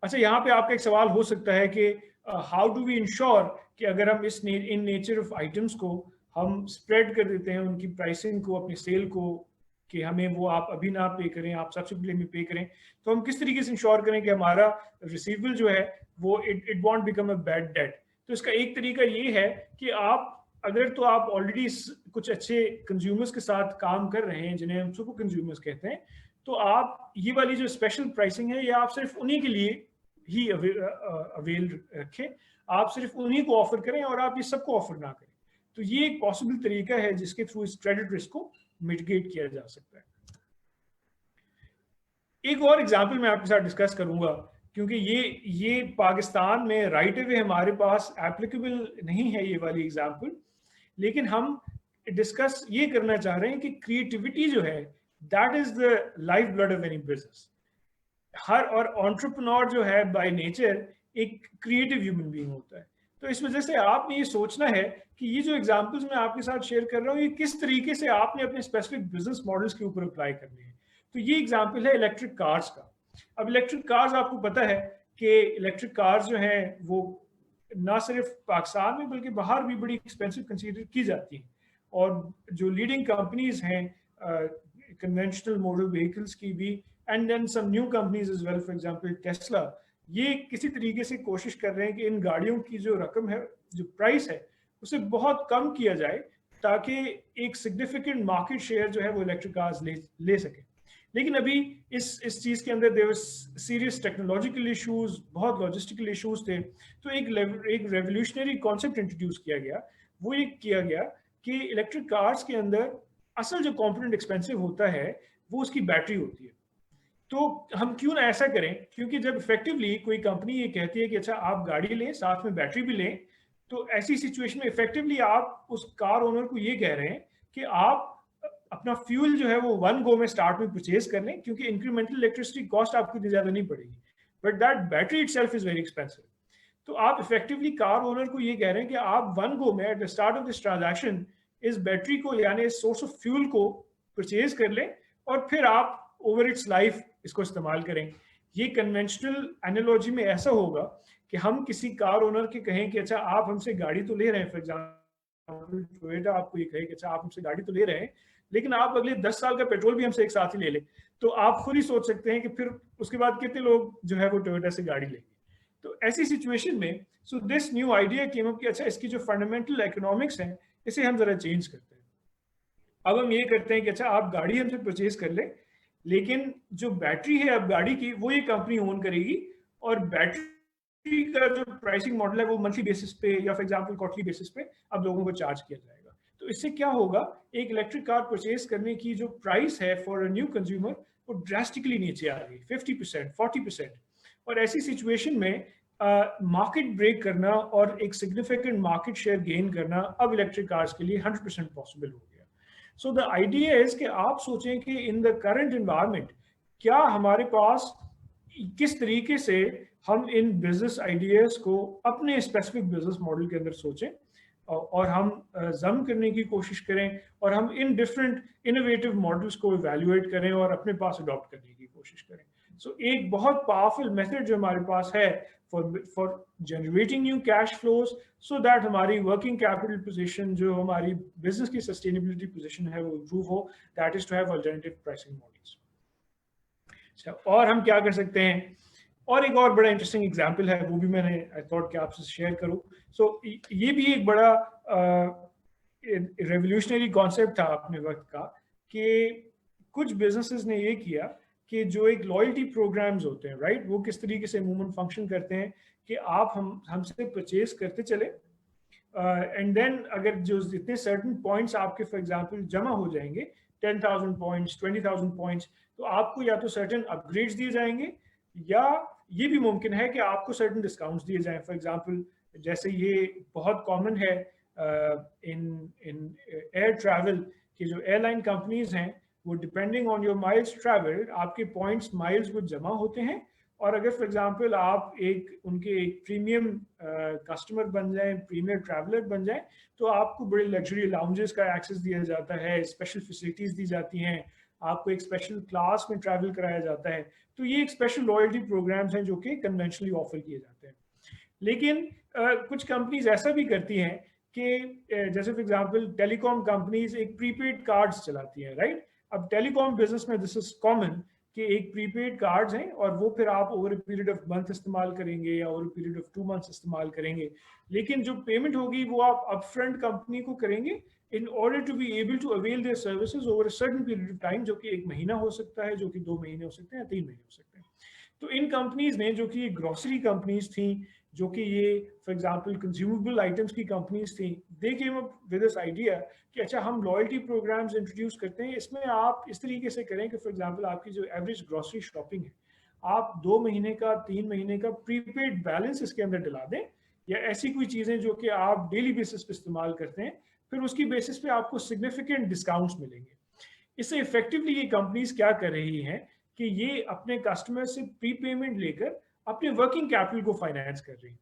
अच्छा, यहाँ पे आपका एक सवाल हो सकता है कि हाउ डू वी इंश्योर कि अगर हम इन नेचर ऑफ आइटम्स को हम स्प्रेड कर देते हैं उनकी प्राइसिंग को, अपनी सेल को, कि हमें वो आप अभी ना पे करें, आप सब्सिडी में पे करें, तो हम किस तरीके से इंश्योर करें कि हमारा रिसीवेबल जो है वो it won't become a bad debt. तो इसका एक तरीका ये है कि आप अगर तो आप ऑलरेडी कुछ अच्छे कंज्यूमर्स के साथ काम कर रहे हैं जिन्हें हम सुपर कंज्यूमर्स कहते हैं, तो आप ये वाली जो स्पेशल प्राइसिंग है ये आप सिर्फ उन्हीं के लिए ही अवेल रखें, आप सिर्फ उन्हीं को ऑफर करें और आप ये सबको ऑफर ना करें। तो ये एक पॉसिबल तरीका है जिसके थ्रू इस क्रेडिट रिस्क को मिटिगेट किया जा सकता है। एक और एग्जांपल मैं आपके साथ डिस्कस करूंगा, क्योंकि ये पाकिस्तान में राइट अवे हमारे पास एप्लीकेबल नहीं है ये वाली एग्जांपल, लेकिन हम डिस्कस ये करना चाह रहे हैं कि क्रिएटिविटी जो है that is the life blood of any business. हर और एंटरप्रेन्योर जो है बाय नेचर एक क्रिएटिव ह्यूमन बीइंग होता है। तो इस वजह से आपने ये सोचना है कि ये जो एग्जांपल्स मैं आपके साथ शेयर कर रहा हूँ ये किस तरीके से आपने अपने स्पेसिफिक बिजनेस मॉडल्स के ऊपर अप्लाई करने हैं। तो ये एग्जांपल है इलेक्ट्रिक कार्स का। अब इलेक्ट्रिक कार्स, आपको पता है कि इलेक्ट्रिक कार्स जो हैं वो ना सिर्फ पाकिस्तान में बल्कि बाहर भी बड़ी एक्सपेंसिव कंसीडर की जाती हैं, और जो लीडिंग कंपनीज हैं कन्वेंशनल मोटर व्हीकल्स की भी, and then some new companies as well, for example Tesla, ये किसी तरीके से कोशिश कर रहे हैं कि इन गाड़ियों की जो रकम है, जो प्राइस है, उसे बहुत कम किया जाए ताकि एक सिग्निफिकेंट मार्केट शेयर जो है वो इलेक्ट्रिक कार्स ले सके। लेकिन अभी इस चीज़ के अंदर देयर सीरियस टेक्नोलॉजिकल इश्यूज, बहुत लॉजिस्टिकल इश्यूज थे। तो एक रेवोल्यूशनरी कॉन्सेप्ट इंट्रोड्यूस किया गया। वो ये किया गया कि इलेक्ट्रिक कार्स के अंदर असल जो कंपोनेंट एक्सपेंसिव होता है वो उसकी बैटरी होती है। तो हम क्यों ना ऐसा करें, क्योंकि जब इफेक्टिवली कोई कंपनी ये कहती है कि अच्छा आप गाड़ी लें साथ में बैटरी भी लें, तो ऐसी सिचुएशन में इफेक्टिवली आप उस कार ओनर को ये कह रहे हैं कि आप अपना फ्यूल जो है वो वन गो में स्टार्ट में परचेज कर लें, क्योंकि इंक्रीमेंटल इलेक्ट्रिसिटी कॉस्ट आपको इतनी ज़्यादा नहीं पड़ेगी, but that battery itself is very expensive. तो आप इफेक्टिवली कार ओनर को ये कह रहे हैं कि आप वन गो में at the start of this transaction इस बैटरी को यानी इस सोर्स ऑफ फ्यूल को परचेज कर लें और फिर आप ओवर इट्स लाइफ इसको इस्तेमाल करें। ये कन्वेंशनल एनालॉजी में ऐसा होगा कि हम किसी कार ओनर के कहें कि अच्छा आप हमसे गाड़ी तो ले रहे हैं, फॉर एग्जाम्पल टोयोटा आपको ये कहे कि अच्छा आप हमसे गाड़ी तो ले रहे हैं, लेकिन आप अगले 10 साल का पेट्रोल भी हमसे एक साथ ही ले लें, तो आप खुद ही सोच सकते हैं कि फिर उसके बाद कितने लोग जो है वो टोयोटा से गाड़ी लेंगे। तो ऐसी सिचुएशन में so this new idea came up कि अच्छा इसकी जो फंडामेंटल इकोनॉमिक्स हैं इसे हम जरा चेंज करते हैं। अब हम ये करते हैं कि अच्छा आप गाड़ी हमसे परचेज कर ले, लेकिन जो बैटरी है अब गाड़ी की वो ये कंपनी ओन करेगी, और बैटरी का जो प्राइसिंग मॉडल है वो मंथली बेसिस पे या फॉर एग्जांपल क्वार्टरली बेसिस पे अब लोगों को चार्ज किया जाएगा। तो इससे क्या होगा, एक इलेक्ट्रिक कार परचेज करने की जो प्राइस है फॉर अ न्यू कंज्यूमर वो ड्रास्टिकली नीचे आ गई, 50%, 40%। और ऐसी सिचुएशन में मार्केट ब्रेक करना और एक सिग्निफिकेंट मार्केट शेयर गेन करना अब इलेक्ट्रिक कार्स के लिए 100% पॉसिबल हो गया। सो द आइडिया इज कि आप सोचें कि इन द करंट एनवायरनमेंट क्या हमारे पास किस तरीके से हम इन बिजनेस आइडियाज को अपने स्पेसिफिक बिजनेस मॉडल के अंदर सोचें और हम जम करने की कोशिश करें, और हम इन डिफरेंट इनोवेटिव मॉडल्स को इवेल्युएट करें और अपने पास अडॉप्ट करने की कोशिश करें। सो एक बहुत पावरफुल मेथड जो हमारे पास है for generating new cash flows, so that हमारी वर्किंग कैपिटल पोजीशन, जो हमारी बिजनेस की सस्टेनेबिलिटी पोजीशन है वो इम्प्रूव हो, that is to have alternative pricing models. और हम क्या कर सकते हैं, और एक और बड़ा इंटरेस्टिंग एग्जांपल है वो भी मैंने आई थॉट कि आपसे शेयर करूं। सो ये भी एक बड़ा रेवोल्यूशनरी कॉन्सेप्ट था अपने वक्त का, कि कुछ बिजनेसेस ने ये किया कि जो एक लॉयल्टी प्रोग्राम्स होते हैं, राइट, वो किस तरीके से अमूमन फंक्शन करते हैं कि आप हमसे परचेज करते चले, एंड देन अगर जो जितने सर्टन पॉइंट्स आपके फॉर एग्जांपल जमा हो जाएंगे, 10,000 पॉइंट्स, 20,000 पॉइंट्स, तो आपको या तो सर्टन अपग्रेड्स दिए जाएंगे, या ये भी मुमकिन है कि आपको सर्टन डिस्काउंट्स दिए जाएं। फॉर एग्जांपल जैसे ये बहुत कॉमन है इन एयर ट्रैवल की जो एयरलाइन कंपनीज हैं, वो depending on your miles travel आपके पॉइंट्स माइल्स वो जमा होते हैं, और अगर फॉर एग्जांपल आप उनके एक प्रीमियम कस्टमर बन जाएं, प्रीमियर ट्रैवलर बन जाएं, तो आपको बड़े लग्जरी लाउंजेस का एक्सेस दिया जाता है, स्पेशल फैसिलिटीज दी जाती हैं, आपको एक स्पेशल क्लास में ट्रैवल कराया जाता है। तो ये एक स्पेशल लॉयल्टी प्रोग्राम्स हैं जो कि कन्वेंशनली ऑफर किए जाते हैं। लेकिन कुछ कंपनीज ऐसा भी करती हैं कि जैसे फॉर एग्जांपल टेलीकॉम कंपनीज एक प्रीपेड कार्ड्स चलाती हैं, राइट। अब टेलीकॉम बिजनेस में दिस इज कॉमन कि एक प्रीपेड कार्ड्स हैं और वो फिर आप over a period of month इस्तेमाल करेंगे या over a period of 2 months इस्तेमाल करेंगे, लेकिन जो पेमेंट होगी वो आप अपफ्रंट कंपनी को करेंगे in order to be able to avail their services over a certain period of time, जो कि 1 महीना हो सकता है, जो कि 2 महीने हो सकते हैं, 3 महीने हो सकते हैं। तो इन कंपनीज ने, जो कि ग्रोसरी कंपनीज थी, जो कि ये फॉर एग्जांपल कंज्यूमेबल आइटम्स की कंपनीज थी, they came up with this idea कि अच्छा हम लॉयल्टी प्रोग्राम्स इंट्रोड्यूस करते हैं, इसमें आप इस तरीके से करें कि फॉर एग्जांपल आपकी जो एवरेज ग्रोसरी शॉपिंग है, आप 2 महीने का, 3 महीने का प्रीपेड बैलेंस इसके अंदर डला दें, या ऐसी कोई चीज़ें जो कि आप डेली बेसिस पे इस्तेमाल करते हैं, फिर उसकी बेसिस पे आपको सिग्निफिकेंट डिस्काउंट्स मिलेंगे। इससे इफेक्टिवली ये कंपनीज क्या कर रही हैं कि ये अपने कस्टमर से प्री पेमेंट लेकर अपने वर्किंग कैपिटल को फाइनेंस कर रही हैं,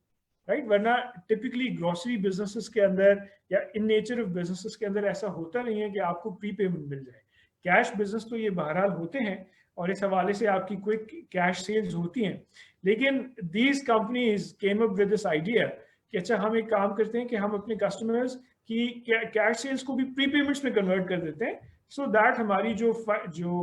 राइट। वरना टिपिकली ग्रोसरी बिजनेसेस के अंदर या इन नेचर ऑफ बिजनेसेस के अंदर ऐसा होता नहीं है कि आपको प्री पेमेंट मिल जाए। कैश बिजनेस तो ये बहरहाल होते हैं और इस हवाले से आपकी क्विक कैश सेल्स होती हैं, लेकिन these companies came up with this idea कि अच्छा हम एक काम करते हैं कि हम अपने कस्टमर्स की कैश सेल्स को भी प्री पेमेंट्स में कन्वर्ट कर देते हैं, सो दैट हमारी जो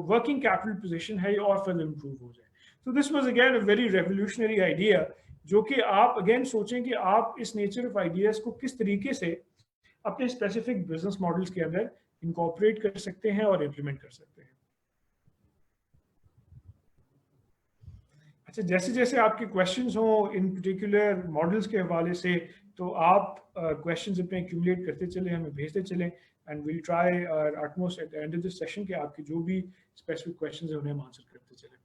वर्किंग कैपिटल पोजीशन है ये और फर्दर इंप्रूव हो जाए। So this was again a very revolutionary idea, जो कि आप अगेन सोचें कि आप इस नेचर ऑफ आइडियाज को किस तरीके से अपने स्पेसिफिक बिजनेस मॉडल्स के अंदर इनकॉर्पोरेट कर सकते हैं और इम्प्लीमेंट कर सकते हैं। अच्छा, जैसे जैसे आपके क्वेश्चंस हो इन पर्टिकुलर मॉडल्स के हवाले से, तो आप क्वेश्चंस अपने एक्यूमुलेट करते चले, हमें भेजते चले, and will try our utmost at the end of this session कि आपके जो भी स्पेसिफिक क्वेश्चंस हैं उन्हें हम आंसर करते चले।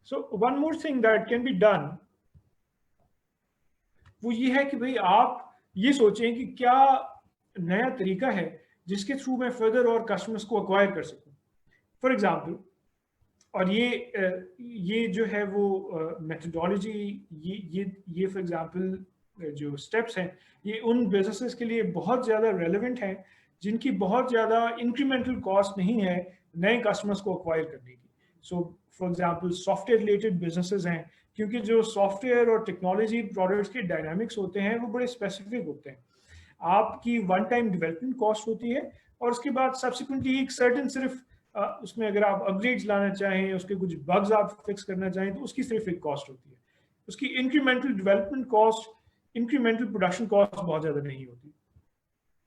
So one more thing that can be done, वो ये है कि भाई आप ये सोचें कि क्या नया तरीका है जिसके थ्रू मैं फर्दर और कस्टमर्स को अक्वायर कर सकूं। फॉर एग्जांपल, और ये जो है वो मेथडोलॉजी, ये फॉर एग्जांपल जो स्टेप्स हैं, ये उन बिजनेसेस के लिए बहुत ज़्यादा रेलेवेंट हैं जिनकी बहुत ज़्यादा इंक्रीमेंटल कॉस्ट नहीं है नए कस्टमर्स को अक्वायर करने की। सो for example software related businesses हैं, क्योंकि जो सॉफ्टवेयर और टेक्नोलॉजी प्रोडक्ट्स के डायनामिक्स होते हैं वो बड़े स्पेसिफिक होते हैं। आपकी वन टाइम डेवलपमेंट कॉस्ट होती है, और उसके बाद सब्सिक्वेंटली एक सर्टेन सिर्फ उसमें अगर आप अपग्रेड्स लाना चाहें, उसके कुछ बग्स आप फिक्स करना चाहें, तो उसकी सिर्फ एक कॉस्ट होती है। उसकी incremental development cost, incremental production cost बहुत ज़्यादा नहीं होती।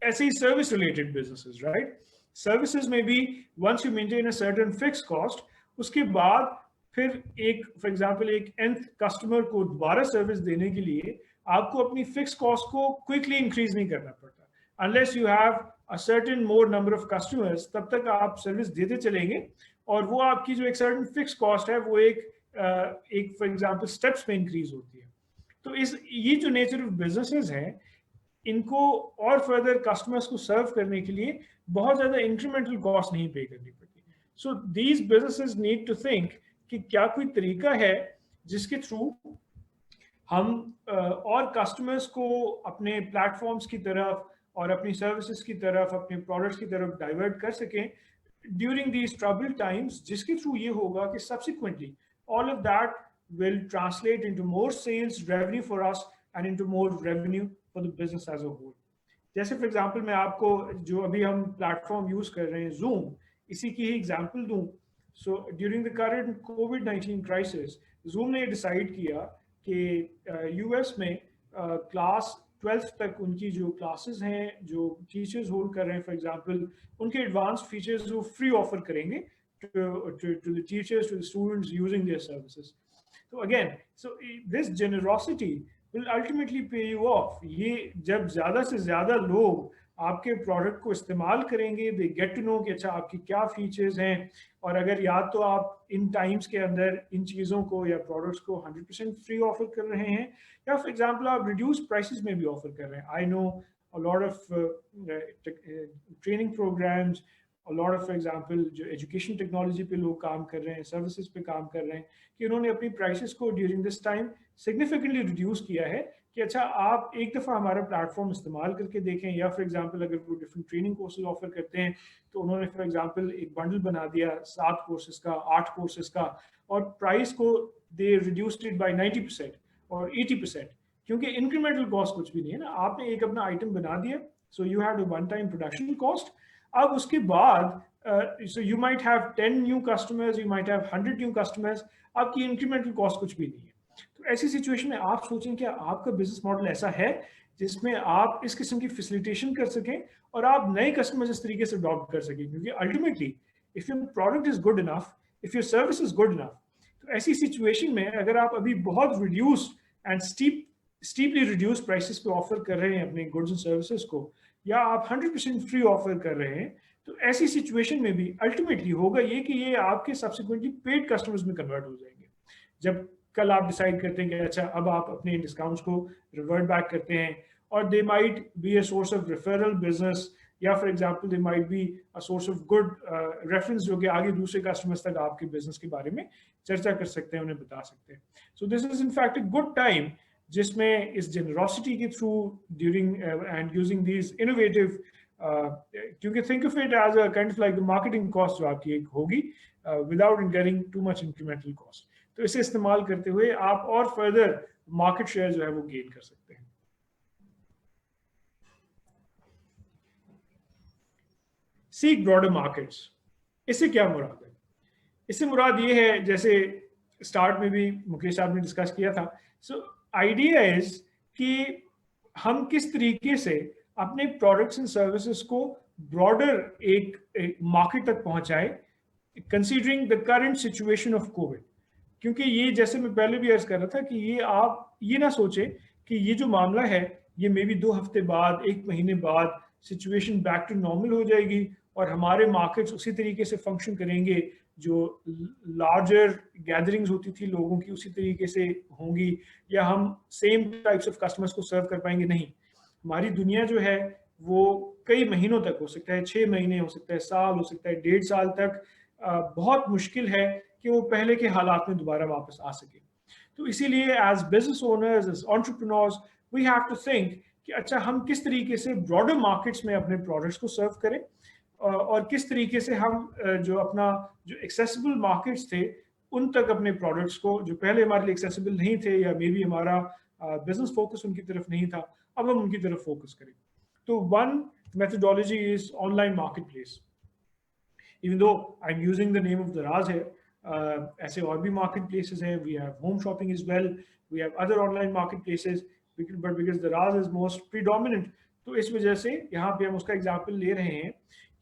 ऐसे ही service related businesses, right, services में भी once you maintain a certain fix cost, उसके बाद फिर एक फॉर एग्जांपल एक nth कस्टमर को दोबारा सर्विस देने के लिए आपको अपनी फिक्स कॉस्ट को क्विकली इंक्रीज नहीं करना पड़ता। Unless you have a certain more number of customers, तब तक आप सर्विस देते चलेंगे, और वो आपकी जो एक सर्टेन फिक्स कॉस्ट है वो एक फॉर एग्जांपल स्टेप्स में इंक्रीज होती है। तो ये जो नेचर ऑफ बिजनेसेस हैं, इनको और फर्दर कस्टमर्स को सर्व करने के लिए बहुत ज़्यादा इंक्रीमेंटल कॉस्ट नहीं पे करनी पड़ती। So these businesses need to think कि क्या कोई तरीका है जिसके थ्रू हम और कस्टमर्स को अपने प्लेटफॉर्म्स की तरफ और अपनी सर्विसेज की तरफ, अपने प्रोडक्ट्स की तरफ डाइवर्ट कर सकें ड्यूरिंग दीज ट्रबल टाइम्स, जिसके थ्रू ये होगा कि subsequently all of that will translate into more sales revenue for us and into more revenue for the business as a whole. जैसे फॉर एग्जांपल मैं आपको जो अभी हम प्लेटफॉर्म यूज कर रहे हैं जूम, इसी की ही एग्जांपल दूं। So during the current covid crisis, zoom ने डिसाइड किया कि यूएस में क्लास 12th तक उनकी जो क्लासेस हैं, जो टीचर्स होल्ड कर रहे हैं फॉर एग्जांपल, उनके एडवांस फीचर्स वो फ्री ऑफर करेंगे to the teachers, to the students using their services. So again, so this generosity will ultimately pay you off. ये जब ज़्यादा से ज़्यादा लोग आपके प्रोडक्ट को इस्तेमाल करेंगे, they get to know कि अच्छा आपकी क्या फीचर्स हैं, और अगर या तो आप इन टाइम्स के अंदर इन चीज़ों को या प्रोडक्ट्स को 100% फ्री ऑफर कर रहे हैं, या फॉर एग्जांपल आप रिड्यूस प्राइसेस में भी ऑफर कर रहे हैं। I know a lot of training programs, a lot of, for example, जो एजुकेशन टेक्नोलॉजी पे लोग काम कर रहे हैं, सर्विसेज पे काम कर रहे हैं, कि उन्होंने अपनी प्राइसेस को during this time significantly reduce किया है कि अच्छा आप एक दफ़ा हमारा प्लेटफॉर्म इस्तेमाल करके देखें, या फॉर एग्जांपल अगर वो डिफरेंट ट्रेनिंग कोर्सेज ऑफर करते हैं तो उन्होंने फॉर एग्जांपल एक बंडल बना दिया 7 कोर्सेज का, 8 कोर्सेज का, और प्राइस को दे रिड्यूस्ड इट बाय 90% और 80%, क्योंकि इंक्रीमेंटल कॉस्ट कुछ भी नहीं है ना, आपने एक अपना आइटम बना दिया, so you had a one time production cost. अब उसके बाद so you might have 10 new customers, you might have 100 new customers, आपकी इंक्रीमेंटल कॉस्ट कुछ भी नहीं है। तो ऐसी सिचुएशन में आप सोचें कि आपका बिजनेस मॉडल ऐसा है जिसमें आप इस किस्म की फैसिलिटेशन कर सकें और आप नए कस्टमर्स इस तरीके से अडॉप्ट कर सकें, क्योंकि ultimately if your product is good enough, if your service is good enough, तो ऐसी सिचुएशन में अगर आप अभी बहुत reduced and steeply reduce prices पे ऑफर कर रहे हैं अपने गुड्स एंड सर्विसेज को, या आप 100% फ्री ऑफर कर रहे हैं, तो ऐसी सिचुएशन में भी अल्टीमेटली होगा ये कि ये आपके सब्सिक्वेंटली पेड कस्टमर्स में कन्वर्ट हो जाएंगे। जब कल आप डिसाइड करते हैं कि अच्छा अब आप अपने डिस्काउंट्स को रिवर्ट बैक करते हैं, और they might be a source of referral business, या for example they might be a source of good reference, जो कि आगे दूसरे कस्टमर्स तक आपके बिजनेस के बारे में चर्चा कर सकते हैं, उन्हें बता सकते हैं। So this is in fact a good time जिसमें इस जेनरोसिटी के through during and using these innovative, क्योंकि think of it as a kind of like the marketing cost जो आपकी एक होगी without incurring too much incremental cost, तो इसे इस्तेमाल करते हुए आप और फर्दर मार्केट शेयर जो है वो गेन कर सकते हैं। सीक ब्रॉडर मार्केट्स, इससे क्या मुराद है? इससे मुराद ये है, जैसे स्टार्ट में भी मुकेश साहब ने डिस्कस किया था, सो आइडिया इज कि हम किस तरीके से अपने प्रोडक्ट्स एंड सर्विसेज को ब्रॉडर एक मार्केट तक पहुंचाए, considering the current situation of Covid. क्योंकि ये, जैसे मैं पहले भी अर्ज कर रहा था, कि ये आप ये ना सोचें कि ये जो मामला है ये मे बी 2 हफ्ते बाद, 1 महीने बाद सिचुएशन बैक टू नॉर्मल हो जाएगी और हमारे मार्केट्स उसी तरीके से फंक्शन करेंगे, जो लार्जर गैदरिंग्स होती थी लोगों की उसी तरीके से होंगी, या हम सेम टाइप्स ऑफ कस्टमर्स को सर्व कर पाएंगे। नहीं, हमारी दुनिया जो है वो कई महीनों तक हो सकता है, 6 महीने हो सकता है, साल हो सकता है, 1.5 साल तक बहुत मुश्किल है कि वो पहले के हालात में दोबारा वापस आ सके। तो इसीलिए as business owners, as entrepreneurs, we have to think कि अच्छा हम किस तरीके से ब्रॉडर मार्केट्स में अपने प्रोडक्ट्स को सर्व करें, और किस तरीके से हम जो अपना जो एक्सेसिबल मार्केट्स थे उन तक अपने प्रोडक्ट्स को, जो पहले हमारे लिए एक्सेसिबल नहीं थे या मे बी हमारा बिजनेस फोकस उनकी तरफ नहीं था, अब हम उनकी तरफ फोकस करें। तो one methodology is online marketplace. Even though I'm using the name of Daraz here, ऐसे और भी marketplaces हैं, we have home shopping as well, we have other online marketplaces, but because Daraz is most predominant, तो इस वजह से यहाँ पे हम उसका एग्जाम्पल ले रहे हैं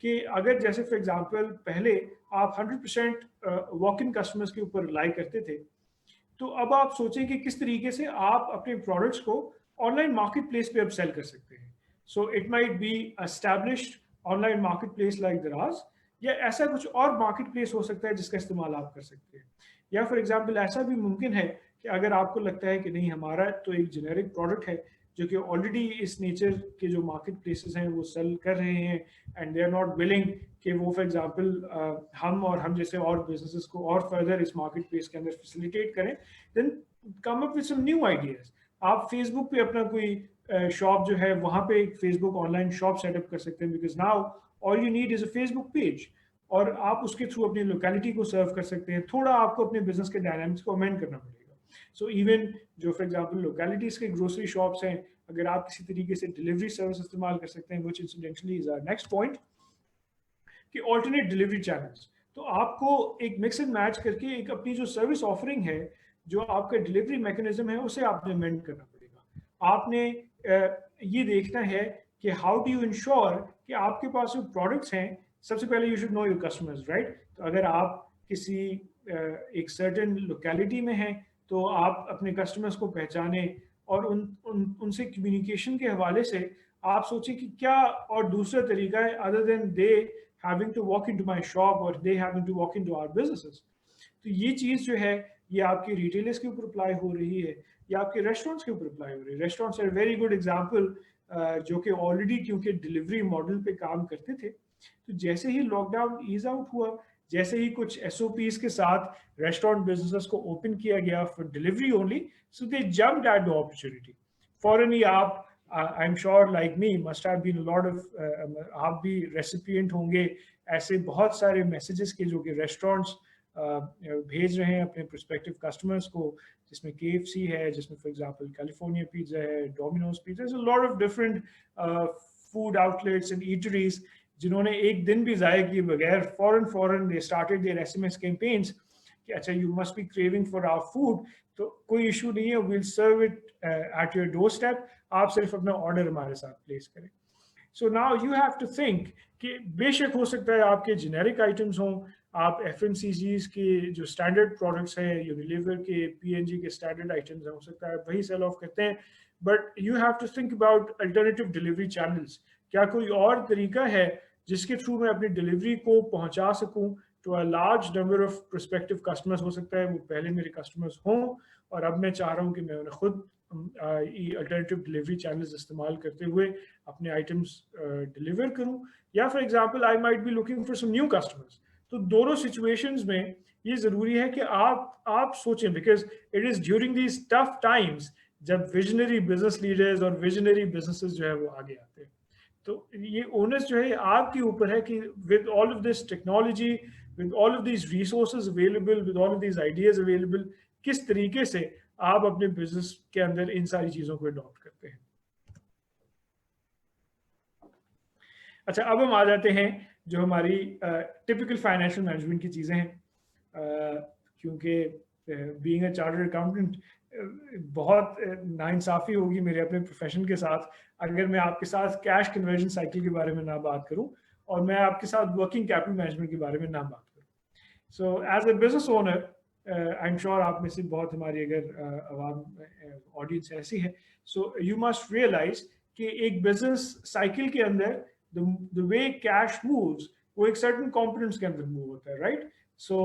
कि अगर जैसे फॉर एग्जाम्पल पहले आप 100% वॉक इन कस्टमर्स के ऊपर रिलाई करते थे, तो अब आप सोचें कि किस तरीके से आप अपने प्रोडक्ट्स को ऑनलाइन मार्केट प्लेस पे अब सेल कर सकते हैं। So it might B established online market place like दराज, या ऐसा कुछ और मार्केट प्लेस हो सकता है जिसका इस्तेमाल आप कर सकते हैं। या फॉर एग्जाम्पल ऐसा भी मुमकिन है कि अगर आपको लगता है कि नहीं, हमारा तो एक जेनेरिक प्रोडक्ट है जो कि ऑलरेडी इस नेचर के जो मार्केट प्लेसेस हैं वो सेल कर रहे हैं, and they are not willing कि वो फॉर एग्जांपल हम जैसे और बिजनेसेस को और फर्दर इस मार्केट प्लेस के अंदर फैसिलिटेट करें, then come up with some new ideas. आप फेसबुक पे अपना कोई शॉप जो है वहां पे एक फेसबुक ऑनलाइन शॉप सेटअप कर सकते हैं, because now all you need is a Facebook page, और आप उसके थ्रू अपनी लोकेलिटी को सर्व कर सकते हैं। थोड़ा आपको अपने बिजनेस के डायनामिक्स को अमेंड करना पड़ेगा। सो इवन जो फॉर एग्जांपल लोकेलिटीज के ग्रोसरी शॉप्स हैं, अगर आप किसी तरीके से डिलीवरी सर्विस इस्तेमाल कर सकते हैं, which incidentally is our next point, कि ऑल्टरनेट डिलीवरी चैनल्स। तो आपको एक मिक्स एंड मैच करके एक अपनी जो सर्विस ऑफरिंग है, जो आपका डिलीवरी मैकेनिज्म है, उसे आपने अमेंड करना पड़ेगा। आपने ये देखना है कि हाउ डू यू इंश्योर कि आपके पास जो प्रोडक्ट्स हैं, सबसे पहले you should know your customers, right. तो अगर आप किसी एक सर्टेन लोकेलिटी में हैं, तो आप अपने कस्टमर्स को पहचाने और उनसे कम्युनिकेशन के हवाले से आप सोचें कि क्या और दूसरा तरीका है other than they having to walk into my shop or they having to walk into our businesses। तो ये चीज़ जो है, ये आपके रिटेलर्स के ऊपर अप्लाई हो रही है या आपके रेस्टोरेंट्स के ऊपर अप्लाई हो रही है। Restaurants are very good example, जो कि ऑलरेडी क्योंकि डिलीवरी मॉडल पे काम करते थे, तो जैसे ही लॉकडाउन ईज आउट हुआ, जैसे ही कुछ एसओपीज के साथ रेस्टोरेंट बिजनेस को ओपन किया गया for delivery only, so they jumped at the opportunity. फॉरन ही आप, I am sure like me must have been lot of, आप भी रेसिपिएंट होंगे ऐसे बहुत सारे मैसेजेस के जो कि रेस्टोरेंट्स भेज रहे हैं अपने प्रोस्पेक्टिव कस्टमर्स को, जिसमें KFC है, जिसमें फॉर एग्जांपल कैलिफोर्निया पिज्जा है, Domino's pizza, a lot of different food outlets and eateries, जिन्होंने एक दिन भी ज़ाया किए बगैर फौरन they started their SMS campaigns कि अच्छा you must be craving for our food, तो कोई इशू नहीं है, will serve it at your door step, आप सिर्फ अपना ऑर्डर हमारे साथ प्लेस करें। So now you have to think कि बेशक हो सकता है आपके जेनेरिक आइटम्स हों, आप FMCGs के जो स्टैंडर्ड प्रोडक्ट्स हैं, यूनिलीवर के, PNG के स्टैंडर्ड आइटम्स हैं, हो सकता है वही सेल ऑफ करते हैं, but you have to think about alternative delivery channels. क्या कोई और तरीका है जिसके थ्रू मैं अपनी डिलीवरी को पहुंचा सकूं to a large number of prospective customers. हो सकता है वो पहले मेरे कस्टमर्स हों और अब मैं चाह रहा हूं कि मैं उन्हें खुद अल्टरनेटिव डिलीवरी चैनल्स इस्तेमाल करते हुए अपने आइटम्स डिलीवर करूं, या for example I might be looking for some new customers. तो दोनों सिचुएशंस में ये जरूरी है कि आप सोचें, because it is during these tough times जब विजनरी बिजनेस लीडर्स और विजनरी बिजनेसेस जो है वो आगे आते हैं। तो ये ओनर्स जो है आपके ऊपर है कि with all of this technology, with all of these resources available, with all of these ideas available, किस तरीके से आप अपने बिजनेस के अंदर इन सारी चीजों को अडॉप्ट करते हैं। अच्छा, अब हम आ जाते हैं जो हमारी टिपिकल फाइनेंशियल मैनेजमेंट की चीज़ें हैं, क्योंकि बीइंग अ चार्टर्ड अकाउंटेंट बहुत नाइंसाफ़ी होगी मेरे अपने प्रोफेशन के साथ अगर मैं आपके साथ कैश कन्वर्जन साइकिल के बारे में ना बात करूं और मैं आपके साथ वर्किंग कैपिटल मैनेजमेंट के बारे में ना बात करूं। So as a business owner, I am sure आप में से बहुत हमारी अगर आवाम ऑडियंस ऐसी है, सो यू मस्ट रियलाइज कि एक बिजनेस साइकिल के अंदर the way cash moves वो एक certain components के अंदर move होता है, right? So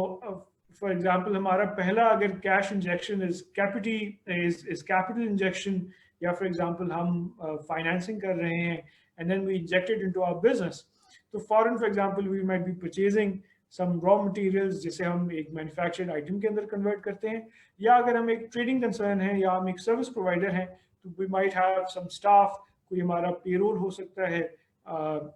for example हमारा पहला अगर cash injection is capital injection, या for example हम financing कर रहे हैं and then we inject it into our business. तो फॉरन for example we might be purchasing some raw materials जिसे हम एक मैन्युफैक्चर्ड आइटम के अंदर कन्वर्ट करते हैं, या अगर हम एक ट्रेडिंग कंसर्न है या हम एक सर्विस प्रोवाइडर हैं तो we might have some staff, कोई हमारा पेरोल हो सकता है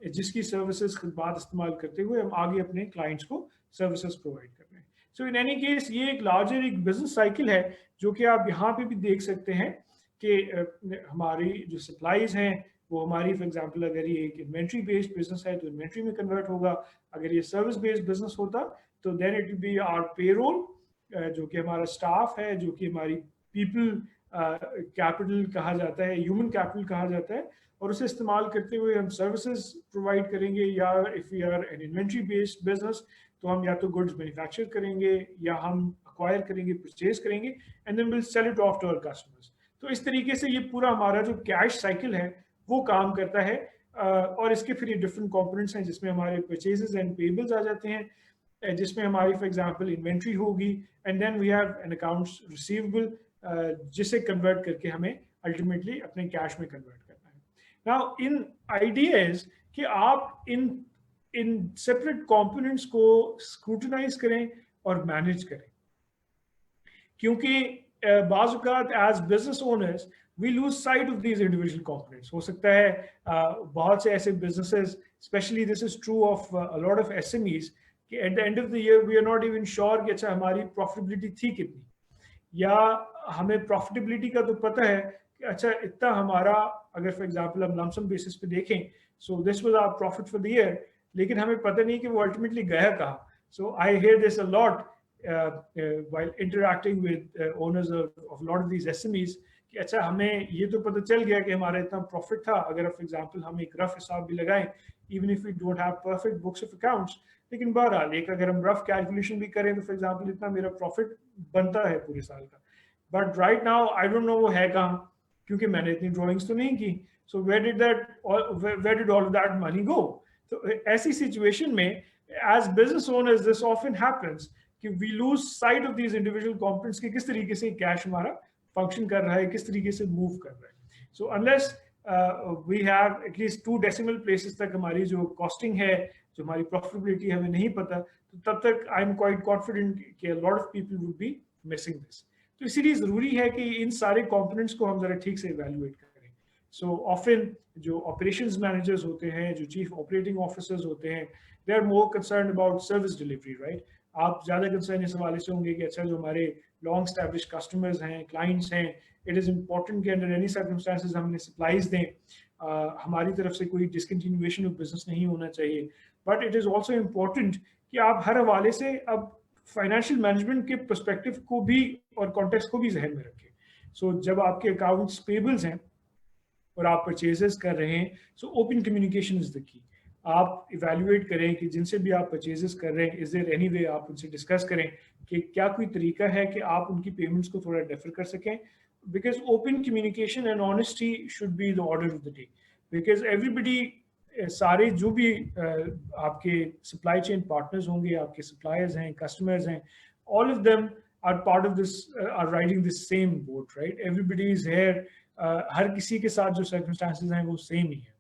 जिसकी सर्विसेज खदमात इस्तेमाल करते हुए हम आगे अपने क्लाइंट्स को सर्विसेज प्रोवाइड कर रहे हैं. सो इन एनी केस ये एक लार्जर एक बिजनेस साइकिल है जो कि आप यहाँ पे भी देख सकते हैं कि हमारी जो सप्लाईज हैं वो हमारी फॉर एग्जांपल अगर ये एक इन्वेंट्री बेस्ड बिजनेस है तो इन्वेंट्री में कन्वर्ट होगा, अगर ये सर्विस बेस्ड बिजनेस होता तो then it will be our payroll जो कि हमारा स्टाफ है, जो कि हमारी पीपल कैपिटल कहा जाता है, ह्यूमन कैपिटल कहा जाता है, और उसे इस्तेमाल करते हुए हम सर्विसेज प्रोवाइड करेंगे, या if we are an inventory based business तो हम या तो गुड्स मैन्युफैक्चर करेंगे या हम अक्वायर करेंगे, परचेज करेंगे and then will sell it off to our customers. तो इस तरीके से ये पूरा हमारा जो कैश साइकिल है वो काम करता है. और इसके फिर ये डिफरेंट कंपोनेंट्स हैं जिसमें हमारे परचेजेस एंड पेबल्स आ जाते हैं, जिसमें हमारी फॉर एग्जांपल इन्वेंट्री होगी and then we have an accounts receivable जिसे कन्वर्ट करके हमें अल्टीमेटली अपने कैश में कन्वर्ट करना है. नाउ इन आइडिया इज कि आप इन सेपरेट कंपोनेंट्स को स्क्रूटिनाइज करें और मैनेज करें, क्योंकि बाज़ औक़ात as business owners we lose sight of these individual components. हो सकता है बहुत से ऐसे businesses, especially this is true of a lot of SMEs, कि at the end of the year we are not even sure कि अच्छा हमारी profitability थी कितनी, या हमें profitability का तो पता है कि अच्छा इतना हमारा, अगर for example हम lump sum basis पे देखें, so this was our profit for the year, लेकिन हमें पता नहीं कि वो ultimately गया कहाँ. So I hear this a lot while interacting with owners of a lot of these SMEs, कि अच्छा हमें ये तो पता चल गया कि हमारा इतना प्रॉफिट था, अगर फॉर एग्जांपल हम एक रफ हिसाब भी लगाएं, even if we don't have perfect books of accounts, लेकिन बहरहाल एक अगर हम रफ कैलकुलेशन भी करें तो फॉर एग्जांपल इतना मेरा प्रॉफिट बनता है पूरे साल का, but right now I don't know वो है कहाँ, क्योंकि मैंने इतनी ड्राइंग्स तो नहीं की. So where did all that money go? तो ऐसी सिचुएशन में as business owners this often happens कि we lose sight of these individual components कि किस तरीके से कैश हमारा फंक्शन कर रहा है, किस तरीके से मूव कर रहा है. So unless we have at least 2 decimal places तक हमारी जो कॉस्टिंग है, जो हमारी प्रॉफिटेबिलिटी हमें नहीं पता, तो तब तक आई एम क्वाइट कॉन्फिडेंट कि अ lot of people would be missing this. तो इसीलिए ज़रूरी है कि इन सारे कंपोनेंट्स को हम ज़रा ठीक से इवैल्यूएट करें. सो ऑफन जो ऑपरेशंस मैनेजर्स होते हैं, जो चीफ ऑपरेटिंग ऑफिसर्स होते हैं, they are more concern about service delivery, right. आप ज़्यादा कंसर्न इस हवाले से होंगे कि अच्छा जो हमारे लॉन्ग स्टैब्लिश कस्टमर्स हैं, क्लाइंट्स हैं, इट इज़ इम्पॉर्टेंट कि अंडर एनी सर्कमस्टांसेस हमने सप्लाईज दें, हमारी तरफ से कोई डिसकंटिन्यूएशन ऑफ बिजनेस नहीं होना चाहिए. But it is also important कि आप हर हवाले से अब फाइनेंशियल मैनेजमेंट के पर्सपेक्टिव को भी और कॉन्टेक्स्ट को भी जहन में रखें. सो जब आपके अकाउंट्स पेबल्स हैं और आप परचेजेस कर रहे हैं, so open communication is the key. आप इवैल्यूएट करें कि जिनसे भी आप परचेजेस कर रहे हैं, इज देयर एनी वे, आप उनसे डिस्कस करें कि क्या कोई तरीका है कि आप उनकी पेमेंट्स को थोड़ा डेफर कर सकें, because open communication and honesty should be the order of the day. Because everybody, सारे जो भी आपके सप्लाई चेन पार्टनर्स होंगे, आपके सप्लायर्स हैं, कस्टमर्स हैं, all of them are part of this, are riding this same boat, right. Everybody is here, हर किसी के साथ जो सर्कमस्टांसेस हैं वो सेम ही है.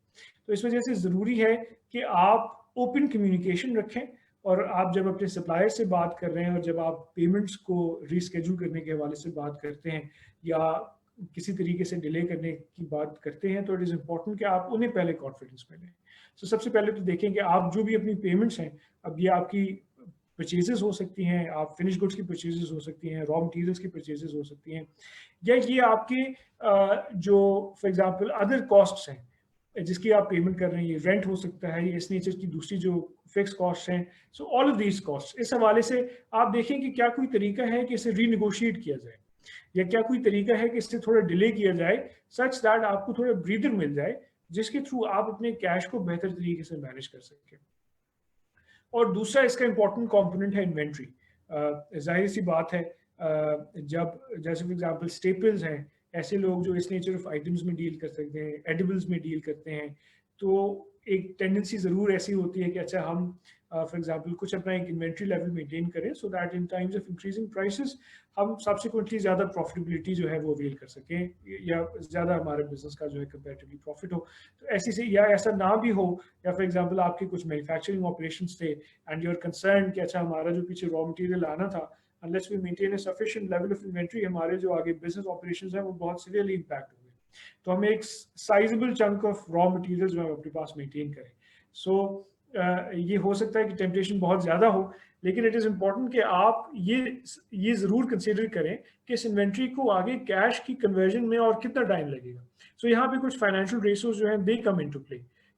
तो इस वजह से ज़रूरी है कि आप ओपन कम्युनिकेशन रखें, और आप जब अपने सप्लायर से बात कर रहे हैं और जब आप पेमेंट्स को रीस्केड्यूल करने के हवाले से बात करते हैं या किसी तरीके से डिले करने की बात करते हैं, तो इट इज़ इम्पॉर्टेंट कि आप उन्हें पहले कॉन्फिडेंस में लें. सो सबसे पहले तो देखें कि आप जो भी अपनी पेमेंट्स हैं, अब ये आपकी परचेजेस हो सकती हैं, आप फिनिश गुड्स की परचेजेस हो सकती हैं, रॉ मटेरियल्स की परचेजेस हो सकती हैं, या ये आपके जो फॉर एग्जांपल अदर कॉस्ट्स हैं जिसकी आप पेमेंट कर रहे हैं, ये रेंट हो सकता है, ये इस नेचर की दूसरी जो फिक्स कॉस्ट हैं. सो ऑल ऑफ दीज कॉस्ट, इस हवाले से आप देखें कि क्या कोई तरीका है कि इसे रीनिगोशिएट किया जाए, या क्या कोई तरीका है कि इससे थोड़ा डिले किया जाए, सच दैट आपको थोड़ा ब्रीदर मिल जाए जिसके थ्रू आप अपने कैश को बेहतर तरीके से मैनेज कर सकें. और दूसरा इसका इंपॉर्टेंट कंपोनेंट है इन्वेंट्री. जाहिर सी बात है, जब जैसे फॉर एग्जांपल स्टेपल्स हैं, ऐसे लोग जो इस नेचर ऑफ आइटम्स में डील कर सकते हैं, एडिबल्स में डील करते हैं, तो एक टेंडेंसी ज़रूर ऐसी होती है कि अच्छा हम फॉर एग्जांपल कुछ अपना एक इन्वेंट्री लेवल मेंटेन करें so that in times of increasing prices हम सब्सिक्वेंटली ज़्यादा प्रॉफिटेबिलिटी जो है वो अवेल कर सकें या ज़्यादा हमारे बिजनेस का जो है कंपैरेटिवली प्रॉफिट हो। तो ऐसी से या ऐसा ना भी हो, या फॉर एग्जांपल आपके कुछ मैन्युफैक्चरिंग ऑपरेशंस थे एंड यू आर कंसर्न कि अच्छा हमारा जो पीछे रॉ मटेरियल आना था, unless we maintain a sufficient level of inventory, हमारे जो आगे बिजनेस ऑपरेशंस हैं वो बहुत सीवियरली इंपैक्ट होंगे। तो हमें एक sizeable chunk of raw material जो है अपने पास मेंटेन करें। सो ये हो सकता है कि टेम्पटेशन बहुत ज़्यादा हो, लेकिन इट इज़ इम्पॉर्टेंट कि आप ये ज़रूर कंसिडर करें कि इस इन्वेंट्री को आगे कैश की कन्वर्जन में और कितना टाइम लगेगा। सो यहाँ पे कुछ फाइनेंशियल रेशियोज जो हैं दे कम इनटू प्ले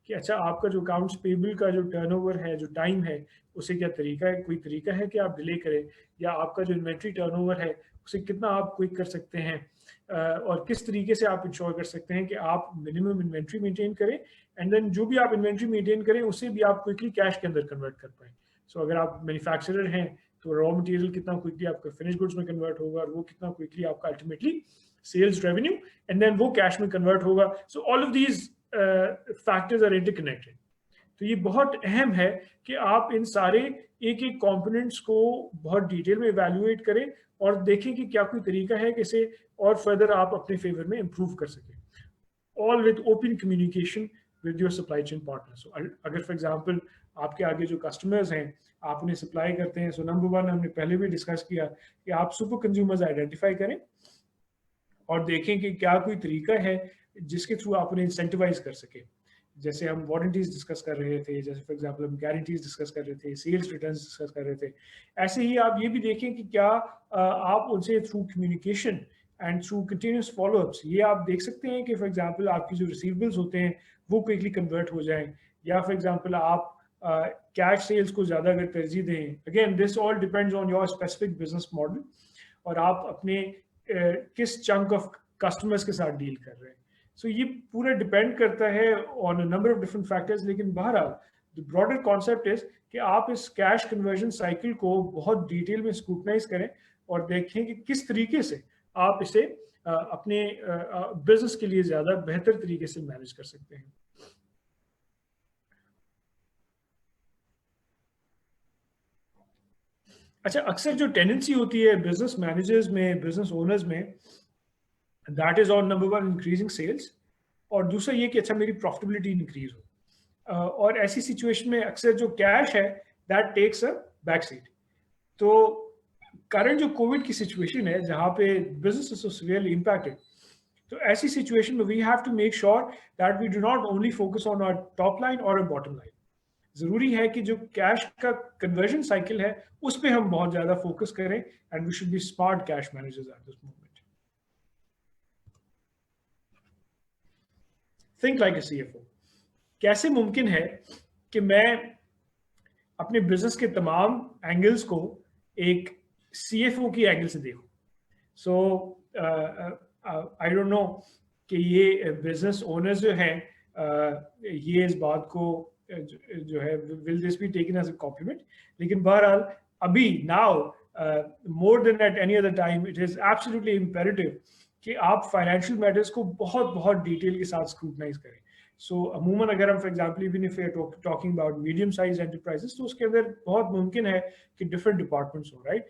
कि अच्छा आपका जो अकाउंट्स पेबल का जो टर्नओवर है, जो टाइम है, उसे क्या तरीका है, कोई तरीका है कि आप डिले करें, या आपका जो इन्वेंट्री टर्नओवर है उसे कितना आप क्विक कर सकते हैं, और किस तरीके से आप इंश्योर कर सकते हैं कि आप मिनिमम इन्वेंट्री मेंटेन करें एंड देन जो भी आप इन्वेंट्री मेंटेन करें उसे भी आप क्विकली कैश के अंदर कन्वर्ट कर पाएँ। सो अगर आप मैन्युफैक्चरर हैं तो रॉ मटेरियल कितना क्विकली आपका फिनिश गुड्स में कन्वर्ट होगा और वो कितना क्विकली आपका ultimately sales revenue and then वो कैश में कन्वर्ट होगा। So all of these factors are interconnected. तो ये बहुत अहम है कि आप इन सारे एक एक कंपोनेंट्स को बहुत डिटेल में इवैल्यूएट करें और देखें कि क्या कोई तरीका है कि इसे और फर्दर आप अपने फेवर में इम्प्रूव कर सकें। All with open communication with your supply chain partners. अगर फॉर एग्जांपल आपके आगे जो कस्टमर्स हैं आप उन्हें सप्लाई करते हैं, सो नंबर वन हमने पहले भी डिस्कस किया कि आप सुपर कंज्यूमर्स आइडेंटिफाई करें और देखें कि क्या कोई तरीका है जिसके थ्रू आप उन्हें इंसेंटिवाइज कर सकें। जैसे हम वारंटीज डिस्कस कर रहे थे, जैसे फॉर एग्जांपल हम गारंटीज डिस्कस कर रहे थे, सेल्स रिटर्न्स डिस्कस कर रहे थे, ऐसे ही आप ये भी देखें कि क्या आप उनसे through communication and through continuous follow-ups ये आप देख सकते हैं कि फॉर एग्जांपल आपकी जो रिसीवेबल्स होते हैं वो क्विकली कन्वर्ट हो जाएं, या फॉर एग्जांपल आप कैश सेल्स को ज़्यादा अगर तरजीह दें। Again this all depends on your specific business model और आप अपने किस चंक ऑफ कस्टमर्स के साथ डील कर रहे हैं। सो ये पूरा डिपेंड करता है on a number of different factors, लेकिन बहरहाल द ब्रॉडर कॉन्सेप्ट इज कि आप इस कैश कन्वर्जन साइकिल को बहुत डिटेल में स्क्रूटनाइज करें और देखें कि किस तरीके से आप इसे अपने बिजनेस के लिए ज़्यादा बेहतर तरीके से मैनेज कर सकते हैं। अच्छा, अक्सर जो टेंडेंसी होती है बिजनेस मैनेजर्स में, बिजनेस ओनर्स में, that is on number one increasing sales, और दूसरा ये कि अच्छा मेरी प्रॉफिटेबिलिटी इंक्रीज हो। और ऐसी सिचुएशन में अक्सर जो कैश है that takes a back seat. तो करंट जो कोविड की सिचुएशन है जहाँ पे business is so severely impacted, तो ऐसी सिचुएशन में we have to make sure that we do not only focus on our top line और बॉटम लाइन। जरूरी है कि जो कैश का कन्वर्जन साइकिल है उस पर हम बहुत ज्यादा फोकस करें and we should be smart cash managers at this moment. Think like a CFO. कैसे मुमकिन है कि मैं अपने बिजनेस के तमाम एंगल्स को एक सीएफओ की एंगल से देखूं? सो आई डोंट नो कि ये बिजनेस ओनर्स जो हैं ये इस बात को जो है will this be taken as a compliment, लेकिन बहरहाल अभी now more than at any other time it is absolutely imperative कि आप फाइनेंशियल मैटर्स को बहुत बहुत डिटेल के साथ स्क्रूटनाइज करें। सो अमूमन अगर हम for example even if we are talking about medium size enterprises, तो उसके अंदर बहुत मुमकिन है कि डिफरेंट डिपार्टमेंट्स हो, राइट?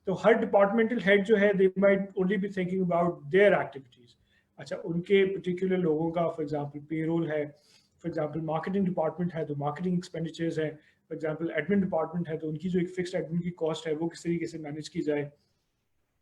तो हर डिपार्टमेंटल हेड जो है they might only be thinking about their activities. अच्छा, उनके पर्टिकुलर लोगों का फॉर एग्जांपल पेरोल है, फॉर एग्जांपल मार्केटिंग डिपार्टमेंट है तो मार्केटिंग एक्सपेंडिचर्स है, फॉर एग्जांपल एडमिन डिपार्टमेंट है तो उनकी जो एक फिक्स्ड एडमिन की कॉस्ट है वो किस तरीके से मैनेज की जाए,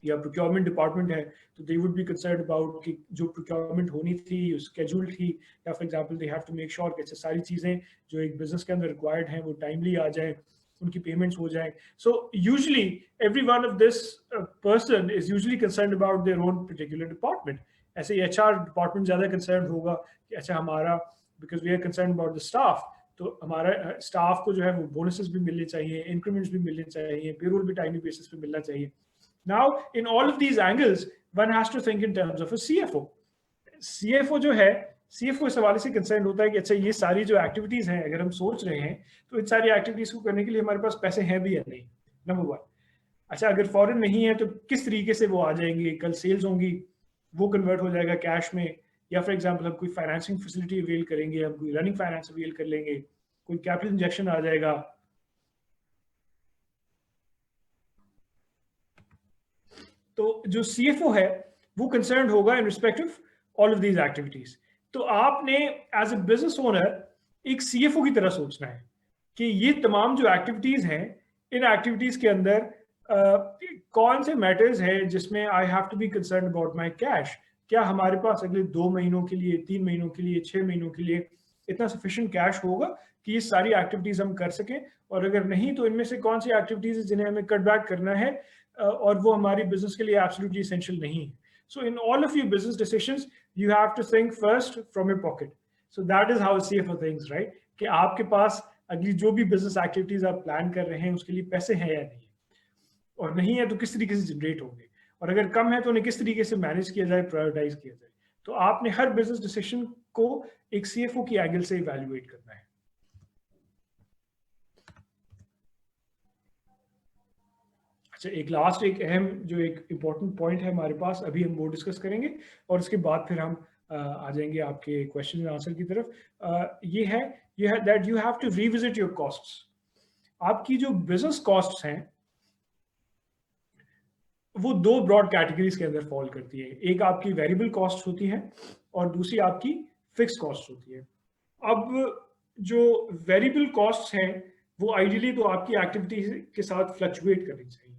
या प्रोक्योरमेंट डिपार्टमेंट है तो they would be concerned about कि जो प्रोक्योरमेंट होनी थी स्केड्यूल थी, या for example they have to make sure कि सारी चीज़ें जो एक बिजनेस के अंदर रिक्वायर्ड हैं वो टाइमली आ जाए, उनकी पेमेंट्स हो जाए। So usually every one of this person is usually concerned about their own particular department. ऐसे एचआर डिपार्टमेंट ज़्यादा कंसर्न होगा कि अच्छा हमारा, because we are concern about the staff, तो हमारा स्टाफ को जो है वो बोनसेस भी मिलने चाहिए, इंक्रीमेंट्स भी मिलने चाहिए, पेरोल भी टाइमली बेसिस पे मिलना चाहिए। Now, in all of these angles, one has to think in terms of a CFO. CFO जो है, CFO इस हवाले से कंसर्न होता है कि अच्छा ये सारी जो एक्टिविटीज हैं अगर हम सोच रहे हैं तो इन सारी एक्टिविटीज को करने के लिए हमारे पास पैसे हैं भी या नहीं, नंबर वन। अच्छा, अगर फॉरेन नहीं है तो किस तरीके से वो आ जाएंगे, कल सेल्स होंगी वो कन्वर्ट हो जाएगा कैश में, या फॉर एग्जाम्पल हम कोई फाइनेंसिंग फैसिलिटी अवेल करेंगे, हम कोई रनिंग फाइनेंस अवेल कर लेंगे, कोई कैपिटल इंजेक्शन आ जाएगा, तो जो CFO है वो कंसर्न होगा in respect of all of these activities. तो आपने एज ए बिजनेस ओनर एक CFO की तरह सोचना है कि ये तमाम जो एक्टिविटीज हैं, इन एक्टिविटीज के अंदर कौन से मैटर्स हैं जिसमें I have to be concern about my cash. क्या हमारे पास अगले 2 महीनों के लिए, 3 महीनों के लिए, 6 महीनों के लिए इतना सफिशिएंट कैश होगा कि ये सारी एक्टिविटीज हम कर सकें, और अगर नहीं तो इनमें से कौन सी एक्टिविटीज है जिन्हें हमें कट बैक करना है और वो हमारी बिजनेस के लिए एब्सोल्युटली एसेंशियल नहीं है। So in all of your business decisions you have to think first from your pocket. So that is how CFO thinks, right? कि आपके पास अगली जो भी बिजनेस एक्टिविटीज आप प्लान कर रहे हैं उसके लिए पैसे हैं या नहीं, और नहीं है तो किस तरीके से जनरेट होंगे, और अगर कम है तो उन्हें किस तरीके से मैनेज किया जाए, प्रायोरिटाइज किया जाए। तो आपने हर बिजनेस डिसीजन को एक CFO की एंगल से इवैल्यूएट करना है। अच्छा, एक लास्ट, एक अहम जो एक इम्पोर्टेंट पॉइंट है हमारे पास, अभी हम वो डिस्कस करेंगे और उसके बाद फिर हम आ जाएंगे आपके क्वेश्चन एंड आंसर की तरफ। ये है that you have to revisit your costs. आपकी जो बिजनेस कॉस्ट्स हैं वो 2 ब्रॉड कैटेगरीज के अंदर फॉल करती है। एक आपकी वेरिएबल कॉस्ट होती है और दूसरी आपकी फिक्स कॉस्ट होती है। अब जो वेरिएबल कॉस्ट हैं वो आइडियली तो आपकी एक्टिविटी के साथ फ्लक्चुएट करनी चाहिए।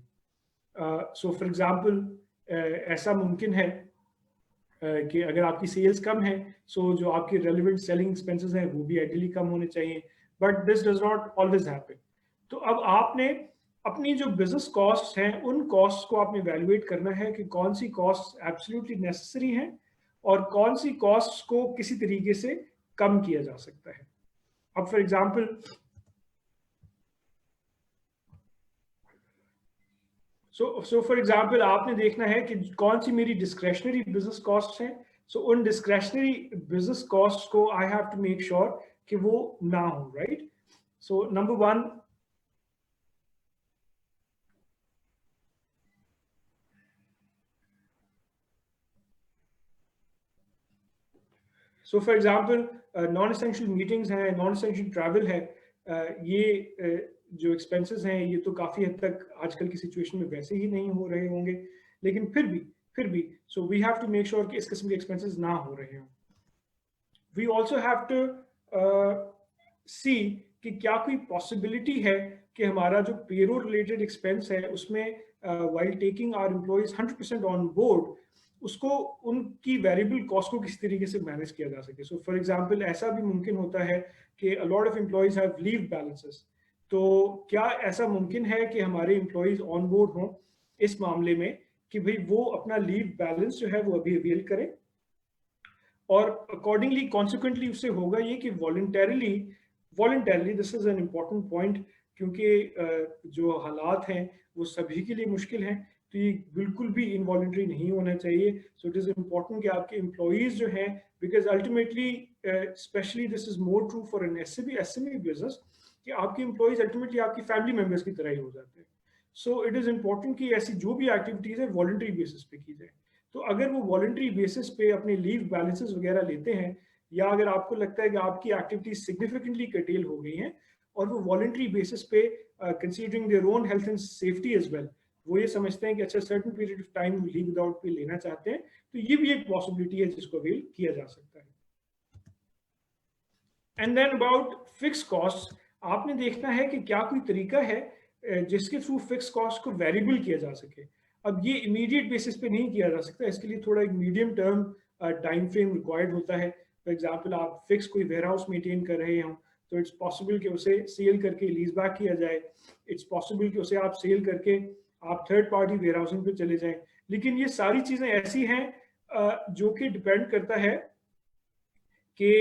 सो फॉर एग्जांपल ऐसा मुमकिन है कि अगर आपकी सेल्स कम है, सो जो आपके रेलिवेंट सेलिंग एक्सपेंसेस हैं वो भी आइडियली कम होने चाहिए, but this does not always happen. तो अब आपने अपनी जो बिजनेस कॉस्ट हैं उन कॉस्ट को आपने वैल्यूएट करना है कि कौन सी कॉस्ट एब्सोल्युटली नेसेसरी हैं और कौन सी कॉस्ट को किसी तरीके से कम किया जा सकता है। अब for example so for example आपने देखना है कि कौन सी मेरी डिस्क्रेशनरी बिजनेस कॉस्ट हैं। सो उन डिस्क्रेशनरी बिजनेस कॉस्ट को I have to make sure कि वो ना हो, right? So number 1, so for example non essential meetings हैं, नॉन एसेंशियल ट्रैवल है, ये जो एक्सपेंसेस हैं ये तो काफ़ी हद तक आजकल की सिचुएशन में वैसे ही नहीं हो रहे होंगे, लेकिन फिर भी so we have to make sure कि इस किस्म के एक्सपेंसेस ना हो रहे हों। We also have to see कि क्या कोई पॉसिबिलिटी है कि हमारा जो पेरोल रिलेटेड एक्सपेंस है उसमें while taking our employees 100% on board, उसको उनकी वेरिएबल कॉस्ट को किस तरीके से मैनेज किया जा सके। सो फॉर एग्जांपल ऐसा भी मुमकिन होता है कि अ lot of employees have leave balances. तो क्या ऐसा मुमकिन है कि हमारे एम्प्लॉइज ऑन बोर्ड हों इस मामले में कि भाई वो अपना लीव बैलेंस जो है वो अभी अवेल करें, और अकॉर्डिंगली कॉन्सिक्वेंटली उससे होगा ये कि voluntarily this is an important point, क्योंकि जो हालात हैं वो सभी के लिए मुश्किल हैं, तो ये बिल्कुल भी इनवॉलंटरी नहीं होना चाहिए। सो इट इज इम्पॉर्टेंट कि आपके एम्प्लॉइज जो हैं, because ultimately specially this is more true for an SME business, कि आपके एम्प्लॉइज अल्टीमेटली आपकी फैमिली मेंबर्स की तरह ही हो जाते हैं। सो इट इज इम्पॉर्टेंट कि ऐसी जो भी एक्टिविटीज है वॉलंटरी बेसिस पे की जाए। तो अगर वो वॉलंटरी बेसिस पे अपने लीव बैलेंसेस वगैरह लेते हैं, या अगर आपको लगता है कि आपकी एक्टिविटी सिग्निफिकेंटली कटेल हो गई हैं और वो वॉलंटरी बेसिस पे considering their own health and safety as well, वो ये समझते हैं कि अच्छा certain period of time leave without pay लेना चाहते हैं, तो ये भी एक पॉसिबिलिटी है जिसको अवेल किया जा सकता है। And then about fix cost, आपने देखना है कि क्या कोई तरीका है जिसके थ्रू फिक्स कॉस्ट को वेरिएबल किया जा सके। अब ये इमीडिएट बेसिस पे नहीं किया जा सकता, इसके लिए थोड़ा एक medium term time frame required होता है। फॉर एग्जांपल आप फिक्स कोई वेयर हाउस मेंटेन कर रहे हो तो इट्स पॉसिबल कि उसे सेल करके लीज बैक किया जाए, इट्स पॉसिबल कि उसे आप सेल करके आप थर्ड पार्टी वेयर हाउसिंग पे चले जाएं। लेकिन ये सारी चीज़ें ऐसी हैं जो कि डिपेंड करता है कि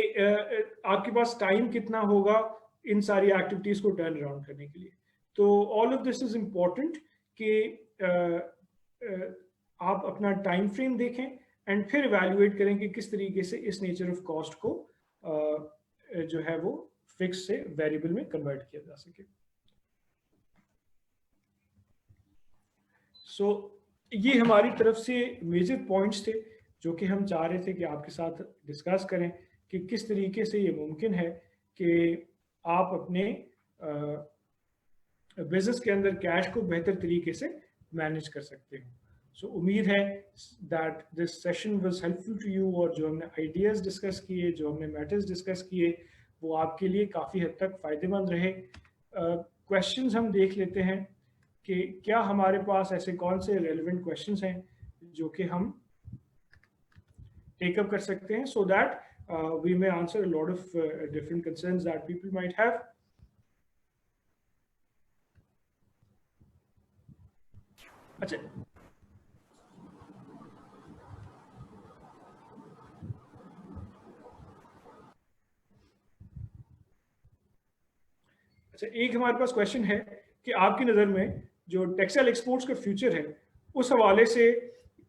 आपके पास टाइम कितना होगा इन सारी एक्टिविटीज को टर्न अराउंड करने के लिए। तो all of this is important कि आप अपना टाइम फ्रेम देखें एंड फिर इवैल्यूएट करें कि किस तरीके से इस नेचर ऑफ कॉस्ट को जो है वो फिक्स से वेरिएबल में कन्वर्ट किया जा सके। सो ये हमारी तरफ से मेजर पॉइंट्स थे जो कि हम चाह रहे थे कि आपके साथ डिस्कस करें कि किस तरीके से ये मुमकिन है कि आप अपने बिजनेस के अंदर कैश को बेहतर तरीके से मैनेज कर सकते हो। सो उम्मीद है that this session was helpful to you, और जो हमने आइडियाज़ डिस्कस किए, जो हमने मैटर्स डिस्कस किए, वो आपके लिए काफ़ी हद तक फ़ायदेमंद रहे। क्वेश्चंस हम देख लेते हैं कि क्या हमारे पास ऐसे कौन से रेलिवेंट क्वेश्चंस हैं जो कि हम टेकअप कर सकते हैं, so that we may answer a lot of different concerns that people might have. अच्छा, एक हमारे पास क्वेश्चन है कि आपकी नज़र में जो टेक्सटाइल एक्सपोर्ट्स का फ्यूचर है, उस हवाले से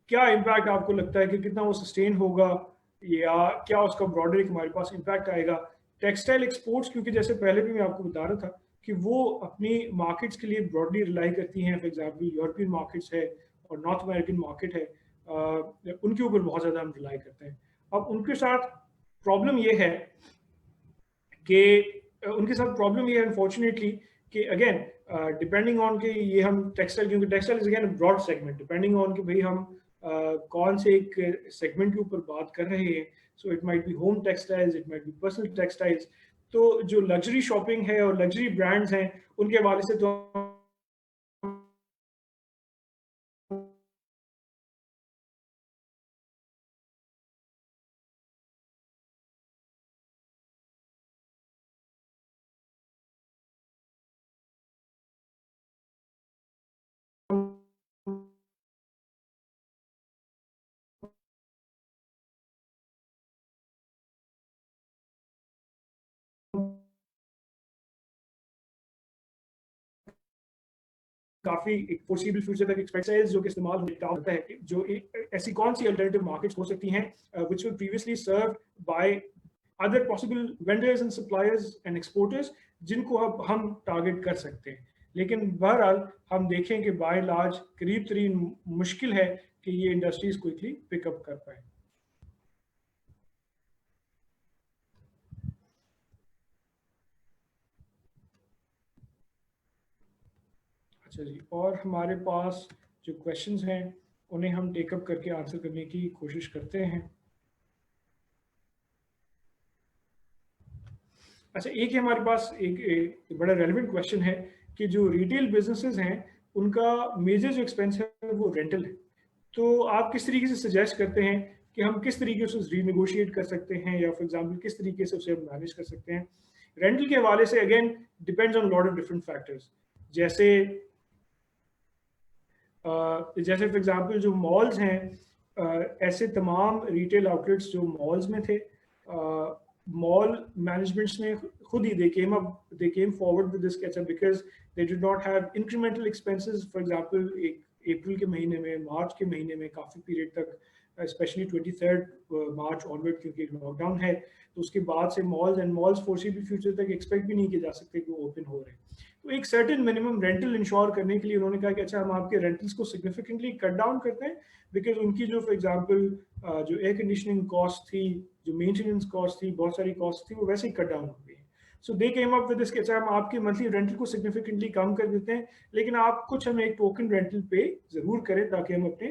क्या इम्पैक्ट आपको लगता है कि कितना वो सस्टेन होगा, या क्या उसका ब्रॉडर एक हमारे पास इम्पैक्ट आएगा टेक्सटाइल एक्सपोर्ट्स, क्योंकि जैसे पहले भी मैं आपको बता रहा था कि वो अपनी मार्केट्स के लिए ब्रॉडली रिलाई करती हैं। फॉर एग्जांपल यूरोपियन मार्केट्स है और नॉर्थ अमेरिकन मार्केट है, उनके ऊपर बहुत ज़्यादा हम रिलाई करते हैं। अब उनके साथ प्रॉब्लम ये है कि उनके साथ प्रॉब्लम ये है अनफॉर्चुनेटली कि अगेन डिपेंडिंग ऑन कि ये हम टेक्सटाइल, क्योंकि textile is again broad segment, depending on कि भाई हम कौन से एक सेगमेंट के ऊपर बात कर रहे हैं। So it might B home textiles, it might be personal textiles. तो जो लग्जरी शॉपिंग है और लग्जरी ब्रांड्स हैं, उनके हवाले से तो काफी एक फोर्सिबल फ्यूचर तक एक्सपेक्ट है जो कि इस्तेमाल होता है कि जो ऐसी कौन सी अल्टरनेटिव मार्केट्स हो सकती हैं which were previously served by other possible vendors and suppliers and exporters, जिनको अब हम टारगेट कर सकते हैं। लेकिन बहरहाल हम देखें कि बाय लार्ज करीब तरीन मुश्किल है कि ये इंडस्ट्रीज क्विकली पिकअप कर पाए। अच्छा जी, और हमारे पास जो क्वेश्चंस हैं उन्हें हम टेकअप करके आंसर करने की कोशिश करते हैं। अच्छा, एक ही हमारे पास एक बड़ा रेलिवेंट क्वेश्चन है कि जो रिटेल बिजनेसेस हैं उनका मेजर जो एक्सपेंस है वो रेंटल है। तो आप किस तरीके से सजेस्ट करते हैं कि हम किस तरीके से उसे रीनेगोशिएट कर सकते हैं, या फॉर एग्जांपल किस तरीके से उसे हम मैनेज कर सकते हैं? रेंटल के हवाले से again depends on lot of different factors. जैसे जैसे फॉर एग्जांपल जो मॉल्स हैं, ऐसे तमाम रिटेल आउटलेट्स जो मॉल्स में थे, मॉल मैनेजमेंट्स ने खुद ही they came forward with this catchup because they did not have incremental expenses. For example एक अप्रैल के महीने में, मार्च के महीने में काफ़ी पीरियड तक, स्पेशली 23 मार्च ऑनवर्ड, क्योंकि लॉकडाउन है, तो उसके बाद से मॉल्स फोर्सिबल फ्यूचर तक एक्सपेक्ट भी नहीं किए जा सकते कि वो ओपन हो रहे हैं। तो एक सर्टेन मिनिमम रेंटल इंश्योर करने के लिए उन्होंने कहा कि अच्छा हम आपके रेंटल्स को सिग्निफिकेंटली कट डाउन करते हैं, बिकॉज उनकी जो फॉर एग्जांपल जो एयर कंडीशनिंग कॉस्ट थी, जो मेंटेनेंस कॉस्ट थी, बहुत सारी कॉस्ट थी, वो वैसे ही कट डाउन हो गई है। सो दे केम अप विद दिस कि अच्छा हम आपके मंथली रेंटल को सिग्निफिकेंटली कम कर देते हैं, लेकिन आप कुछ हमें एक टोकन रेंटल पे जरूर करें ताकि हम अपने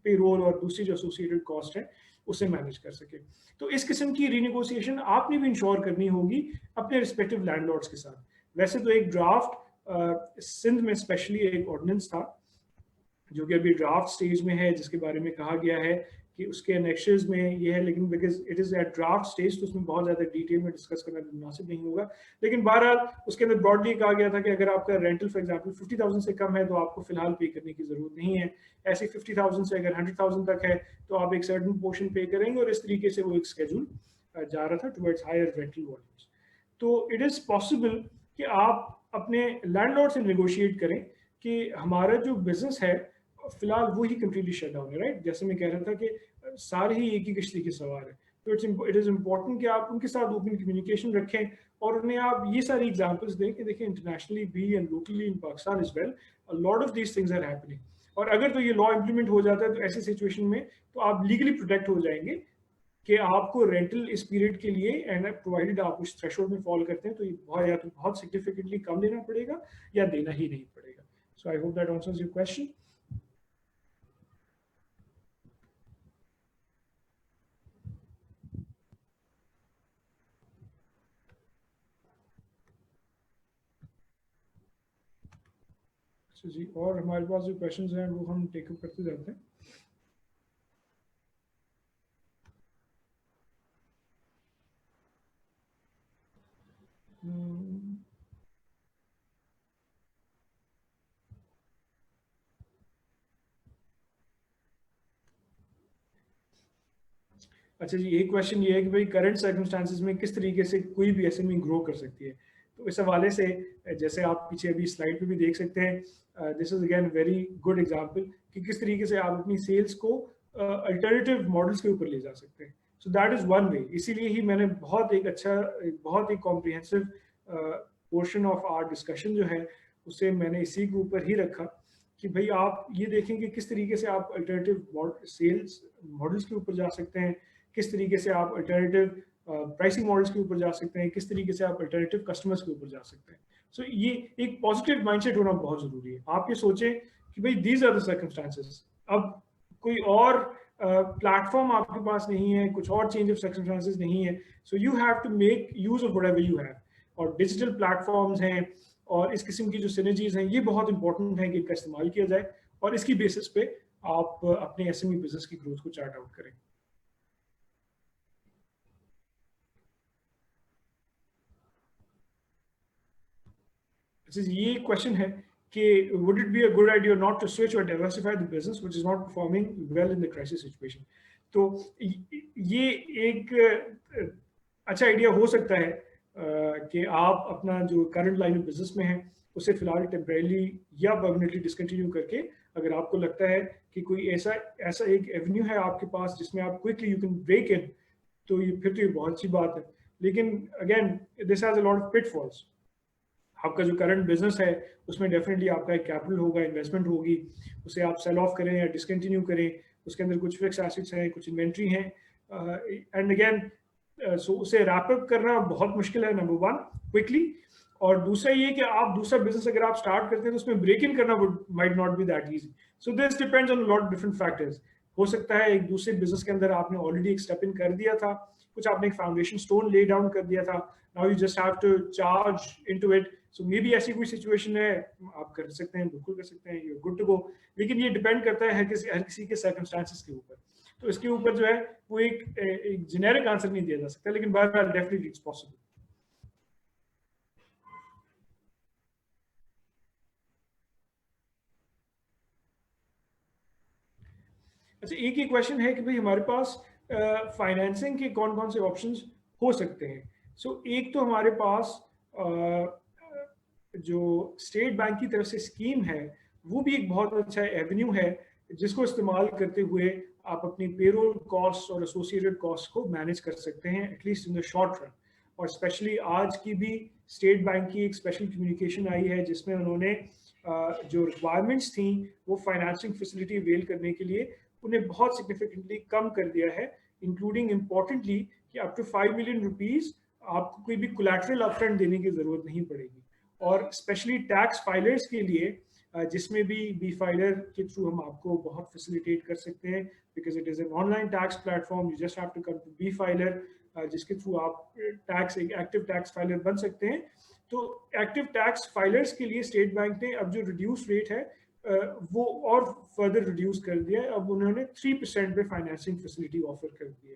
पे रोल और दूसरी जो एसोसिएटेड कॉस्ट है उसे मैनेज कर सके। तो इस किस्म की रीनेगोशिएशन आपने भी इंश्योर करनी होगी अपने रिस्पेक्टिव लैंडलॉर्ड्स के साथ। वैसे तो एक ड्राफ्ट सिंध में स्पेशली एक ऑर्डिनेंस था जो कि अभी ड्राफ्ट स्टेज में है, जिसके बारे में कहा गया है कि उसके एनेक्शंस में ये है, लेकिन because it is at draft stage तो उसमें बहुत ज़्यादा डिटेल में डिस्कस करना मुनासिब नहीं होगा। लेकिन बहरहाल उसके अंदर ब्रॉडली कहा गया था कि अगर आपका रेंटल फॉर एग्जांपल 50,000 से कम है तो आपको फिलहाल पे करने की ज़रूरत नहीं है। ऐसे 50,000 से अगर 100,000 तक है तो आप एक सर्टन पोर्शन पे करेंगे, और इस तरीके से वो एक स्केड्यूल जा रहा था टुवर्ड्स हायर रेंटल वॉल्यूम्स। तो इट इज़ पॉसिबल कि आप अपने लैंडलॉर्ड से नेगोशिएट करें कि हमारा जो बिजनेस है फिलहाल वो ही कम्प्लीटली शट डाउन है, राइट? जैसे मैं कह रहा था कि सारे ही एक ही किश्ती के सवार है। तो इट इज़ इम्पोर्टेंट कि आप उनके साथ ओपन कम्युनिकेशन रखें और उन्हें आप ये सारी एग्जांपल्स दें कि देखिए इंटरनेशनली भी and locally in Pakistan as well a lot of these things are happening. और अगर तो ये लॉ इम्प्लीमेंट हो जाता है तो ऐसी सिचुएशन में तो आप लीगली प्रोटेक्ट हो जाएंगे कि आपको रेंटल इस पीरियड के लिए, एंड प्रोवाइडेड आप उस थ्रेशोल्ड में फॉल करते हैं, तो ये बहुत या तो बहुत सिग्निफिकेंटली कम देना पड़ेगा या देना ही नहीं पड़ेगा। So I hope that answers your question. जी, और हमारे पास जो क्वेश्चंस हैं वो हम टेकअप करते जाते हैं। अच्छा जी, एक क्वेश्चन ये है कि भाई करंट सर्कमस्टांसिस में किस तरीके से कोई भी एसएमई ग्रो कर सकती है। तो इस हवाले से जैसे आप पीछे अभी स्लाइड पे भी देख सकते हैं, this is again very good example कि किस तरीके से आप अपनी सेल्स को अल्टरनेटिव मॉडल्स के ऊपर ले जा सकते हैं। So that is one way. इसीलिए ही मैंने बहुत ही comprehensive portion of our discussion जो है उसे मैंने इसी के ऊपर ही रखा कि भाई आप ये देखें कि किस तरीके से आप अल्टरनेटिव सेल्स मॉडल्स के ऊपर जा सकते हैं, किस तरीके से आप अल्टरनेटिव प्राइसिंग मॉडल्स के ऊपर जा सकते हैं, किस तरीके से आप अल्टरनेटिव कस्टमर्स के ऊपर जा सकते हैं। सो ये एक पॉजिटिव माइंडसेट होना बहुत जरूरी है। आप ये सोचें कि भाई दीज आर द सर्कमस्टांसेस, अब कोई और प्लेटफॉर्म आपके पास नहीं है, कुछ और चेंज ऑफ सर्कमस्टांसेस नहीं है, so you have to make use of whatever you have. और डिजिटल प्लेटफॉर्म्स हैं और इस किस्म की जो सिनर्जीज हैं ये बहुत इंपॉर्टेंट है कि इनका इस्तेमाल किया जाए और इसकी बेसिस पे आप अपने एसएमई बिजनेस की ग्रोथ को चार्ट आउट करें। ये क्वेश्चन है कि would it be a good idea not to switch or diversify the business which is not performing well in the crisis situation। तो ये एक अच्छा आइडिया हो सकता है कि आप अपना जो करंट लाइन ऑफ बिजनेस में है उसे फिलहाल टेम्परेली या परमानेंटली डिसकंटिन्यू करके, अगर आपको लगता है कि कोई ऐसा ऐसा एक एवेन्यू है आपके पास जिसमें आप quickly you can break in, तो ये फिर तो ये बहुत अच्छी बात है। लेकिन again this has a lot of pitfalls. आपका जो करंट बिजनेस है उसमें डेफिनेटली आपका एक कैपिटल होगा, इन्वेस्टमेंट होगी, उसे आप सेल ऑफ करें या डिसकंटिन्यू करें, उसके अंदर कुछ फिक्स एसेट्स हैं, कुछ इन्वेंट्री हैं, एंड अगेन सो उसे रैप अप करना बहुत मुश्किल है, नंबर वन, क्विकली। और दूसरा ये कि आप दूसरा बिजनेस अगर आप स्टार्ट करते हैं तो उसमें ब्रेक इन करना might not be that easy. So this depends on lot different factors. हो सकता है एक दूसरे बिजनेस के अंदर आपने ऑलरेडी एक स्टेप इन कर दिया था, कुछ आपने एक फाउंडेशन स्टोन ले डाउन कर दिया था, now you just have to charge into it. So maybe ऐसी कोई सिचुएशन है, आप कर सकते हैं, बिल्कुल कर सकते हैं, you are good to go. लेकिन ये डिपेंड करता है हर किसी के सर्कमस्टांसेस के ऊपर। तो इसके ऊपर जो है वो एक जेनेरिक आंसर नहीं दिया जा सकता, लेकिन बहरहाल डेफिनेटली इट्स पॉसिबल। अच्छा, एक ही क्वेश्चन है कि भाई हमारे पास फाइनेंसिंग के कौन कौन से ऑप्शंस हो सकते हैं। सो एक तो हमारे पास जो स्टेट बैंक की तरफ से स्कीम है वो भी एक बहुत अच्छा एवेन्यू है जिसको इस्तेमाल करते हुए आप अपनी पेरोल कॉस्ट और एसोसिएटेड कॉस्ट को मैनेज कर सकते हैं, at least in the short run. और स्पेशली आज की भी स्टेट बैंक की एक स्पेशल कम्युनिकेशन आई है जिसमें उन्होंने जो रिक्वायरमेंट्स थी वो फाइनेंसिंग फैसिलिटी अवेल करने के लिए उन्हें बहुत सिग्निफिकेंटली कम कर दिया है, इंक्लूडिंग इम्पोर्टेंटली कि अप टू 5 मिलियन रुपीज आपको कोई भी कोलैटरल अपफ्रंट देने की जरूरत नहीं पड़ेगी। और स्पेशली टैक्स फाइलर्स के लिए जिसमें भी बी फाइलर के थ्रू हम आपको बहुत फैसिलिटेट कर सकते हैं, because it is an online tax platform, you just have to come to be filer, जिसके थ्रू आप टैक्स एक एक्टिव टैक्स फाइलर बन सकते हैं। तो एक्टिव टैक्स फाइलर्स के लिए स्टेट बैंक ने अब जो रिड्यूस रेट है वो और फर्दर रिड्यूस कर दिया है। अब उन्होंने 3% पे फाइनेंसिंग फैसिलिटी ऑफर कर दी है।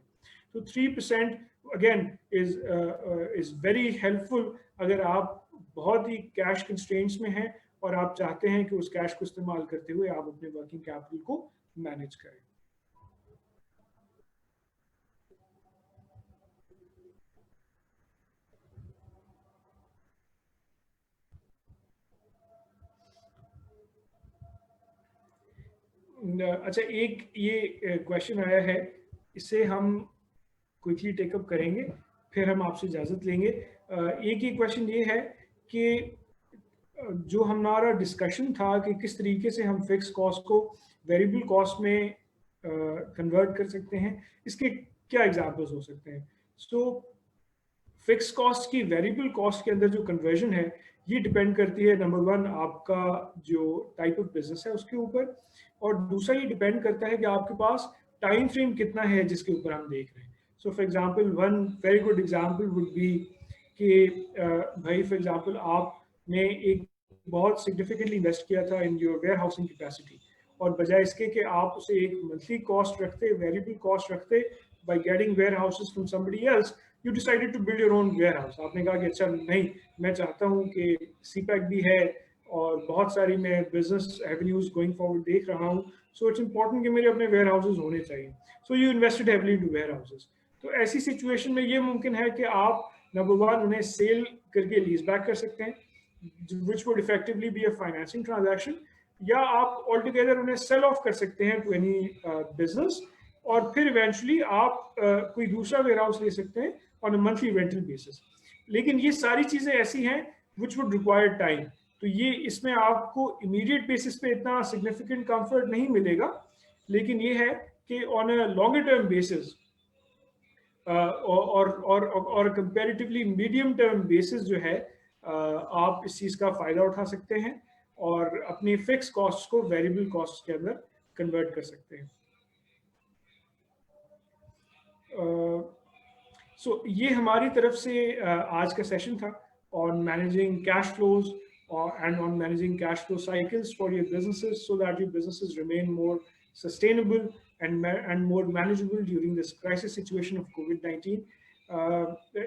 तो 3% अगेन इज वेरी हेल्पफुल अगर आप बहुत ही कैश कंस्ट्रेंट्स में हैं और आप चाहते हैं कि उस कैश को इस्तेमाल करते हुए आप अपने वर्किंग कैपिटल को मैनेज करें। अच्छा, एक ये क्वेश्चन आया है, इसे हम क्विकली टेकअप करेंगे फिर हम आपसे इजाज़त लेंगे। एक ही क्वेश्चन ये है कि जो हमारा डिस्कशन था कि किस तरीके से हम फिक्स कॉस्ट को वेरिएबल कॉस्ट में कन्वर्ट कर सकते हैं, इसके क्या एग्जांपल्स हो सकते हैं। सो फिक्स कॉस्ट की वेरिएबल कॉस्ट के अंदर जो कन्वर्जन है ये डिपेंड करती है, नंबर वन, आपका जो टाइप ऑफ बिजनेस है उसके ऊपर, और दूसरा ये डिपेंड करता है कि आपके पास टाइम फ्रेम कितना है जिसके ऊपर हम देख रहे हैं। सो for example, one very good example would be कि भाई फॉर एग्जांपल आपने एक बहुत सिग्निफिकेंटली इन्वेस्ट किया था in your warehousing capacity, और बजाय इसके कि आप उसे एक मंथली कॉस्ट रखते, वेरिएबल कॉस्ट रखते by getting warehouses from somebody else, you decided to build your own warehouse. आपने कहा कि अच्छा नहीं, मैं चाहता हूँ कि सीपैक भी है और बहुत सारी मैं बिजनेस एवेन्यूज गोइंग फॉरवर्ड देख रहा हूँ, सो इट्स इंपॉर्टेंट कि मेरे अपने वेयर हाउसेज होने चाहिए। So you invested heavily into warehouses. तो ऐसी सिचुएशन में ये मुमकिन है कि आप नंबर वन उन्हें सेल करके लीज बैक कर सकते हैं, which would effectively be a financing transaction, या आप ऑल टुगेदर उन्हें सेल ऑफ कर सकते हैं टू एनी बिजनेस, और फिर इवेंचुअली आप कोई दूसरा वेयर हाउस ले सकते हैं on a monthly rental basis. लेकिन ये सारी चीजें ऐसी हैं विच वुड रिक्वायर टाइम, तो ये इसमें आपको इमीडिएट बेसिस पे इतना सिग्निफिकेंट कंफर्ट नहीं मिलेगा, लेकिन ये है कि on a longer term basis और कंपैरेटिवली मीडियम टर्म बेसिस जो है आप इस चीज़ का फ़ायदा उठा सकते हैं और अपनी फिक्स कॉस्ट को वेरिएबल कॉस्ट के अंदर कन्वर्ट कर सकते हैं। सो ये हमारी तरफ से आज का सेशन था on managing cash flows and on managing cash flow cycles for your businesses so that your businesses remain more sustainable and more manageable during this crisis situation of COVID-19.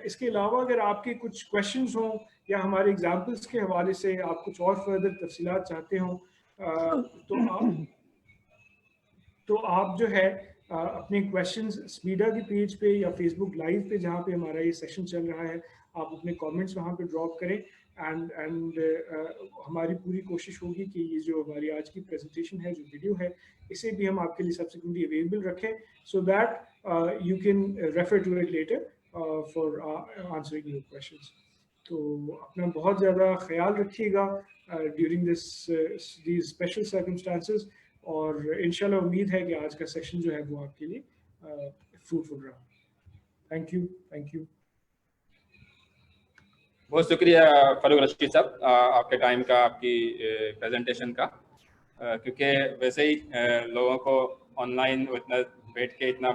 इसके अलावा अगर आपके कुछ क्वेश्चंस हों या हमारे एग्जाम्पल्स के हवाले से आप कुछ और फर्दर तफसीलात चाहते हों, तो आप जो है अपने क्वेश्चंस स्पीडा के पेज पे या फेसबुक लाइव पे जहाँ पे हमारा ये सेशन चल रहा है, आप अपने कमेंट्स वहाँ पे ड्रॉप करें। एंड हमारी पूरी कोशिश होगी कि ये जो हमारी आज की प्रेजेंटेशन है, जो वीडियो है, इसे भी हम आपके लिए सब्सिक्वेंटली अवेलेबल रखें so that you can refer to it later for answering your questions. तो अपना बहुत ज़्यादा ख्याल रखिएगा ड्यूरिंग दीज स्पेशल सर्कमस्टांसेस, और इंशाल्लाह उम्मीद है कि आज का सेशन जो है वो आपके लिए फ्रूटफुल रहा। Thank you, thank you. बहुत शुक्रिया फारूक रशीद साहब आपके टाइम का, आपकी प्रेजेंटेशन का, क्योंकि वैसे ही लोगों को ऑनलाइन इतना बैठ के इतना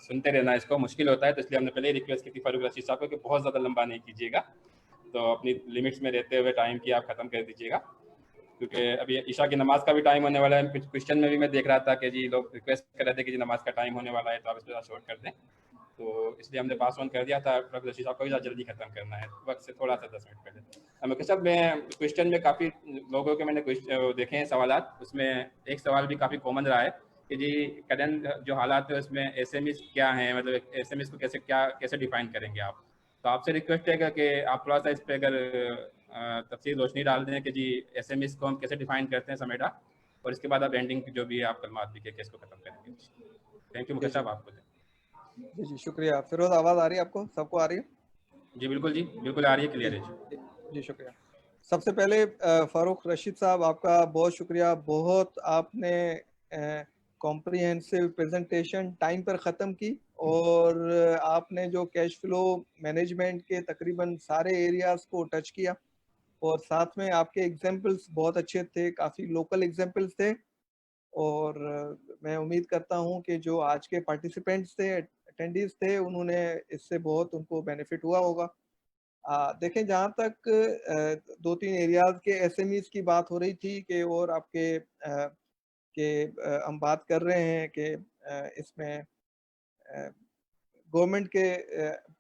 सुनते रहना इसको मुश्किल होता है, तो इसलिए हमने पहले ही रिक्वेस्ट की थी फारूक रशीद साहब को कि बहुत ज़्यादा लंबा नहीं कीजिएगा, तो अपनी लिमिट्स में रहते हुए टाइम की आप ख़त्म कर दीजिएगा, क्योंकि अभी ईशा की नमाज़ का भी टाइम होने वाला है। कुछ क्वेश्चन में भी मैं देख रहा था कि जी लोग रिक्वेस्ट कर रहे थे कि जी नमाज़ का टाइम होने वाला है, तो आप इस पर शॉर्ट कर दें, तो इसलिए हमने पास ऑन कर दिया था। फारूक रशीद साहब को भी जल्दी खत्म करना है, वक्त से थोड़ा सा 10 मिनट पहले। मुकेश साहब, मैं क्वेश्चन में काफ़ी लोगों के मैंने देखे हैं सवालात, उसमें एक सवाल भी काफ़ी कॉमन रहा है कि जी करंट जो हालात है उसमें एसएमईज क्या हैं, मतलब एसएमईज को कैसे डिफाइन करेंगे आप। तो आपसे रिक्वेस्ट है कि आप थोड़ा सा इस पर अगर तफसील रोशनी डाल दें कि जी एसएमईज को हम कैसे डिफाइन करते हैं समेटा, और इसके बाद आप एंडिंग जो भी आप कलमात लिखे के इसको खत्म करेंगे। थैंक यू मुकेश साहब, आपको जी शुक्रिया। फिरोज, आवाज़ आ रही है आपको? सबको आ रही है? जी बिल्कुल आ रही है, क्लियर है जी शुक्रिया। सबसे पहले फारूक रशीद साहब, आपका बहुत शुक्रिया, बहुत आपने कॉम्प्रिहेंसिव प्रेजेंटेशन टाइम पर ख़त्म की, और आपने जो कैश फ्लो मैनेजमेंट के तकरीबन सारे एरियाज़ को टच किया, और साथ में आपके एग्जाम्पल्स बहुत अच्छे थे, काफ़ी लोकल एग्जाम्पल्स थे, और मैं उम्मीद करता हूं कि जो आज के पार्टिसिपेंट्स थे, अटेंडीज थे, उन्होंने इससे बहुत उनको बेनिफिट हुआ होगा। देखें, जहां तक 2-3 एरियाज के एसएमईज की बात हो रही थी कि, और आपके हम बात कर रहे हैं कि इसमें गवर्नमेंट के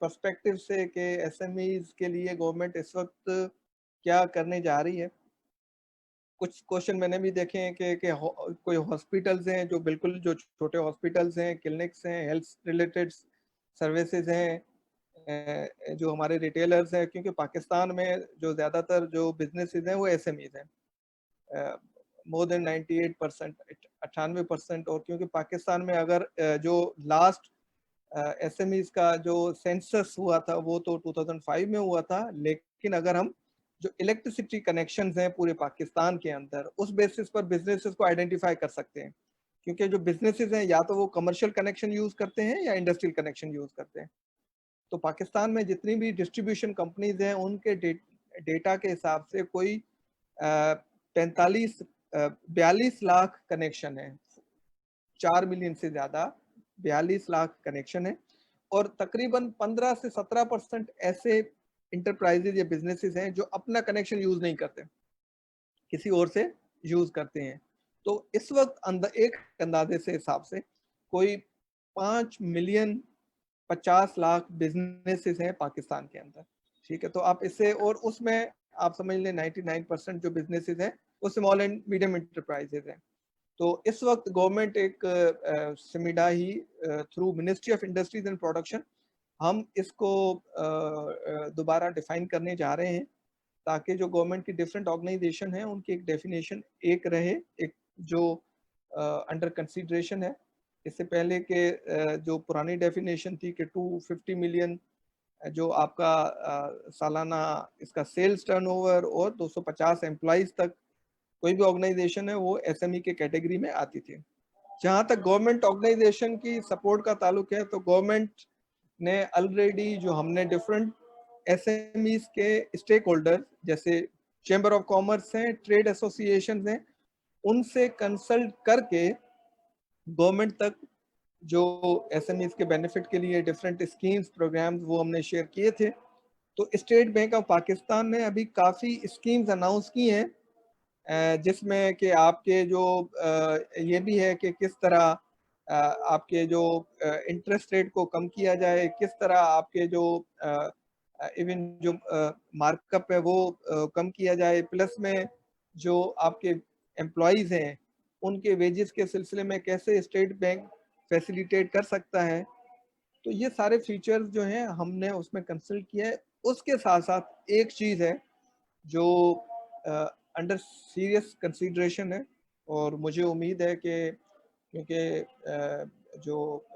पर्सपेक्टिव से कि एसएमईज के लिए गवर्नमेंट इस वक्त क्या करने जा रही है। कुछ क्वेश्चन मैंने भी देखे हैं कि कोई हॉस्पिटल्स हैं जो बिल्कुल जो छोटे हॉस्पिटल्स हैं, क्लिनिक्स हैं, हेल्थ रिलेटेड सर्विसेज हैं, जो हमारे रिटेलर्स हैं, क्योंकि पाकिस्तान में जो ज़्यादातर जो बिजनेसेस हैं वो एसएमईज हैं, मोर देन 98%, 98%। और क्योंकि पाकिस्तान में अगर जो लास्ट एसएमईज का जो सेंसस हुआ था वो तो 2005 में हुआ था, लेकिन अगर हम जो इलेक्ट्रिसिटी कनेक्शंस हैं पूरे पाकिस्तान के अंदर, उस बेसिस पर बिजनेसेस को आइडेंटिफाई कर सकते हैं, क्योंकि जो बिजनेसेस हैं या तो वो कमर्शियल कनेक्शन यूज करते हैं या इंडस्ट्रियल कनेक्शन यूज करते हैं। तो पाकिस्तान में जितनी भी डिस्ट्रीब्यूशन कंपनीज हैं उनके डेटा के हिसाब से कोई 42 लाख कनेक्शन है, 4 मिलियन से ज्यादा 42 लाख कनेक्शन है, और तकरीबन 15 से 17% ऐसे इंटरप्राइजेज या बिजनेसेस हैं जो अपना कनेक्शन यूज नहीं करते। किसी और से यूज करते हैं। तो इस वक्त एक अंदाजे से हिसाब से कोई 5 मिलियन 50 लाख बिजनेसेस हैं पाकिस्तान के अंदर, ठीक है। तो आप इससे, और उसमें आप समझ लें 99% जो बिजनेसेस हैं वो स्मॉल एंड मीडियम इंटरप्राइजेज हैं। तो इस वक्त गवर्नमेंट एक सिमिडा ही through ministry of industries and production हम इसको दोबारा डिफाइन करने जा रहे हैं, ताकि जो गवर्नमेंट की डिफरेंट ऑर्गेनाइजेशन है उनकी एक डेफिनेशन एक रहे, एक जो अंडर कंसीडरेशन है। इससे पहले के जो पुरानी डेफिनेशन थी कि 250 मिलियन जो आपका सालाना इसका सेल्स टर्नओवर और 250 एम्प्लॉइज तक कोई भी ऑर्गेनाइजेशन है वो एसएमई के कैटेगरी में आती थी। जहाँ तक गवर्नमेंट ऑर्गेनाइजेशन की सपोर्ट का ताल्लुक है, तो गवर्नमेंट ने ऑलरेडी जो हमने डिफरेंट एसएमईज के स्टेक होल्डर जैसे चैम्बर ऑफ कॉमर्स हैं, ट्रेड एसोसिएशन हैं, उनसे कंसल्ट करके गवर्नमेंट तक जो एसएमईज के बेनिफिट के लिए डिफरेंट स्कीम्स प्रोग्राम्स वो हमने शेयर किए थे। तो स्टेट बैंक ऑफ पाकिस्तान ने अभी काफ़ी स्कीम्स अनाउंस की हैं, जिसमें कि आपके जो ये भी है कि किस तरह आपके जो इंटरेस्ट रेट को कम किया जाए, किस तरह आपके जो इवन जो मार्कअप है वो कम किया जाए, प्लस में जो आपके एम्प्लॉयज़ हैं उनके वेजेस के सिलसिले में कैसे स्टेट बैंक फैसिलिटेट कर सकता है। तो ये सारे फीचर्स जो हैं हमने उसमें कंसल्ट किया है। उसके साथ साथ एक चीज़ है जो अंडर सीरियस कंसीडरेशन है, और मुझे उम्मीद है कि क्योंकि जो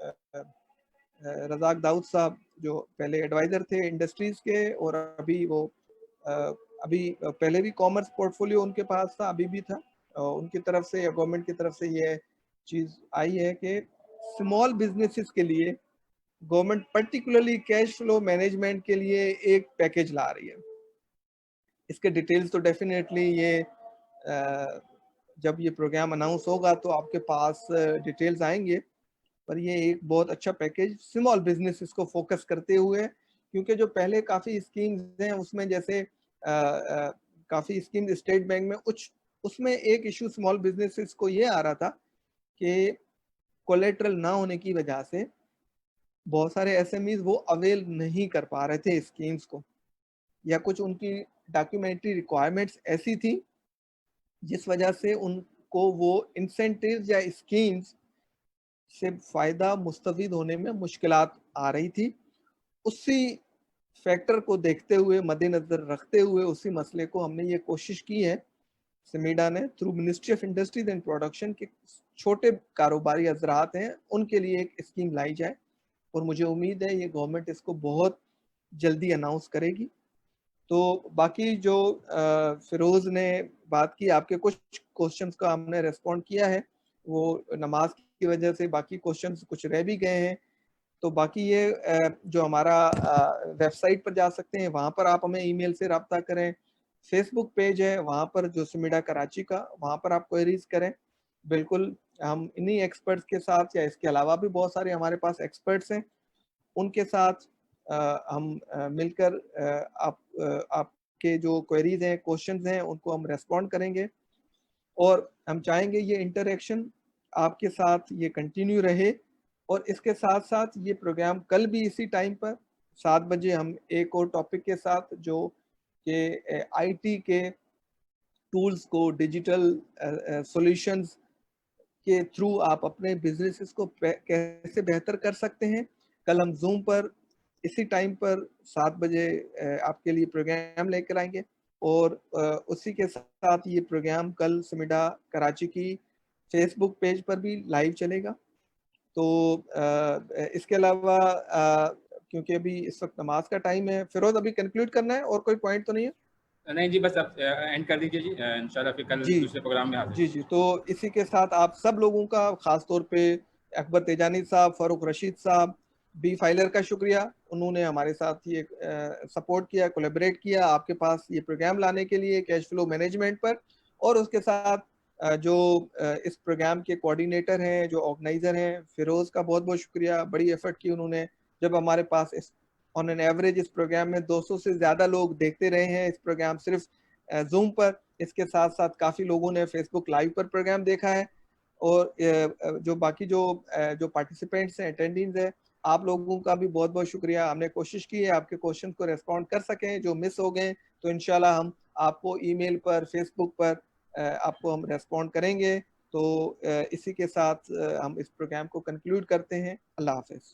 रज़ाक दाऊद साहब जो पहले एडवाइज़र थे इंडस्ट्रीज़ के, और अभी वो अभी पहले भी कॉमर्स पोर्टफोलियो उनके पास था, अभी भी था, उनकी तरफ से या गवर्नमेंट की तरफ से ये चीज़ आई है कि स्मॉल बिजनेसेस के लिए government particularly cash flow management के लिए एक पैकेज ला रही है। इसके डिटेल्स तो डेफिनेटली ये जब ये प्रोग्राम अनाउंस होगा तो आपके पास डिटेल्स आएंगे, पर ये एक बहुत अच्छा पैकेज स्मॉल बिजनेसेस को फोकस करते हुए, क्योंकि जो पहले काफ़ी स्कीम्स हैं उसमें जैसे काफ़ी स्कीम्स स्टेट बैंक में उसमें एक इशू स्मॉल बिजनेसेस को ये आ रहा था कि कोलेटरल ना होने की वजह से बहुत सारे एसएमईज वो अवेल नहीं कर पा रहे थे स्कीम्स को, या कुछ उनकी डॉक्यूमेंट्री रिक्वायरमेंट्स ऐसी थी जिस वजह से उनको वो इंसेंटिव्स या स्कीम्स से फ़ायदा मुस्तफ़ीद होने में मुश्किलात आ रही थी। उसी फैक्टर को देखते हुए, मद्देनज़र रखते हुए, उसी मसले को हमने ये कोशिश की है सिमीडा ने through ministry of industries and production के छोटे कारोबारी हजरात हैं उनके लिए एक स्कीम लाई जाए, और मुझे उम्मीद है ये गवर्नमेंट इसको बहुत जल्दी अनाउंस करेगी। तो बाकी जो फिरोज ने बात की, आपके कुछ क्वेश्चंस का हमने रेस्पॉन्ड किया है, वो नमाज की वजह से बाकी क्वेश्चंस कुछ रह भी गए हैं। तो बाकी ये जो हमारा वेबसाइट पर जा सकते हैं, वहाँ पर आप हमें ईमेल से रब्ता करें। फेसबुक पेज है वहाँ पर जो सिमिडा कराची का, वहाँ पर आप क्वेरीज करें। बिल्कुल हम इन्हीं एक्सपर्ट्स के साथ, या इसके अलावा भी बहुत सारे हमारे पास एक्सपर्ट्स हैं, उनके साथ हम मिलकर आपके जो क्वेरीज हैं, क्वेश्चंस हैं, उनको हम रेस्पॉन्ड करेंगे, और हम चाहेंगे ये इंटरेक्शन आपके साथ ये कंटिन्यू रहे। और इसके साथ साथ ये प्रोग्राम कल भी इसी टाइम पर 7 बजे हम एक और टॉपिक के साथ जो कि आईटी के टूल्स को, डिजिटल सॉल्यूशंस के थ्रू आप अपने बिजनेसेस को कैसे बेहतर कर सकते हैं, कल हम जूम पर इसी टाइम पर 7 बजे आपके लिए प्रोग्राम लेकर आएंगे। और उसी के साथ ये प्रोग्राम कल सिमिडा कराची की फेसबुक पेज पर भी लाइव चलेगा। तो इसके अलावा क्योंकि अभी इस वक्त नमाज का टाइम है, फिरोज अभी कंक्लूड करना है और कोई पॉइंट तो नहीं है? नहीं जी, बस आप एंड कर दीजिए जी, इंशाल्लाह फिर कल दूसरे प्रोग्राम में हाजिर। जी। तो इसी के साथ आप सब लोगों का, खास तौर पे अकबर तेजानी साहब, फारूक रशीद साहब, बी फाइलर का शुक्रिया, उन्होंने हमारे साथ ये सपोर्ट किया, कोलैबोरेट किया आपके पास ये प्रोग्राम लाने के लिए कैश फ्लो मैनेजमेंट पर। और उसके साथ जो इस प्रोग्राम के कोऑर्डिनेटर हैं, जो ऑर्गेनाइजर हैं, फिरोज का बहुत बहुत शुक्रिया, बड़ी एफर्ट की उन्होंने। जब हमारे पास ऑन एन एवरेज इस प्रोग्राम में 200 से ज़्यादा लोग देखते रहे हैं इस प्रोग्राम सिर्फ जूम पर, इसके साथ साथ काफ़ी लोगों ने फेसबुक लाइव पर प्रोग्राम देखा है, और जो बाकी जो पार्टिसिपेंट्स हैं, अटेंडेंट्स हैं, आप लोगों का भी बहुत बहुत शुक्रिया। हमने कोशिश की है आपके क्वेश्चन को रेस्पॉन्ड कर सकें, जो मिस हो गए तो इंशाल्लाह हम आपको ईमेल पर, फेसबुक पर आपको हम रेस्पॉन्ड करेंगे। तो इसी के साथ हम इस प्रोग्राम को कंक्लूड करते हैं। अल्लाह हाफिज़।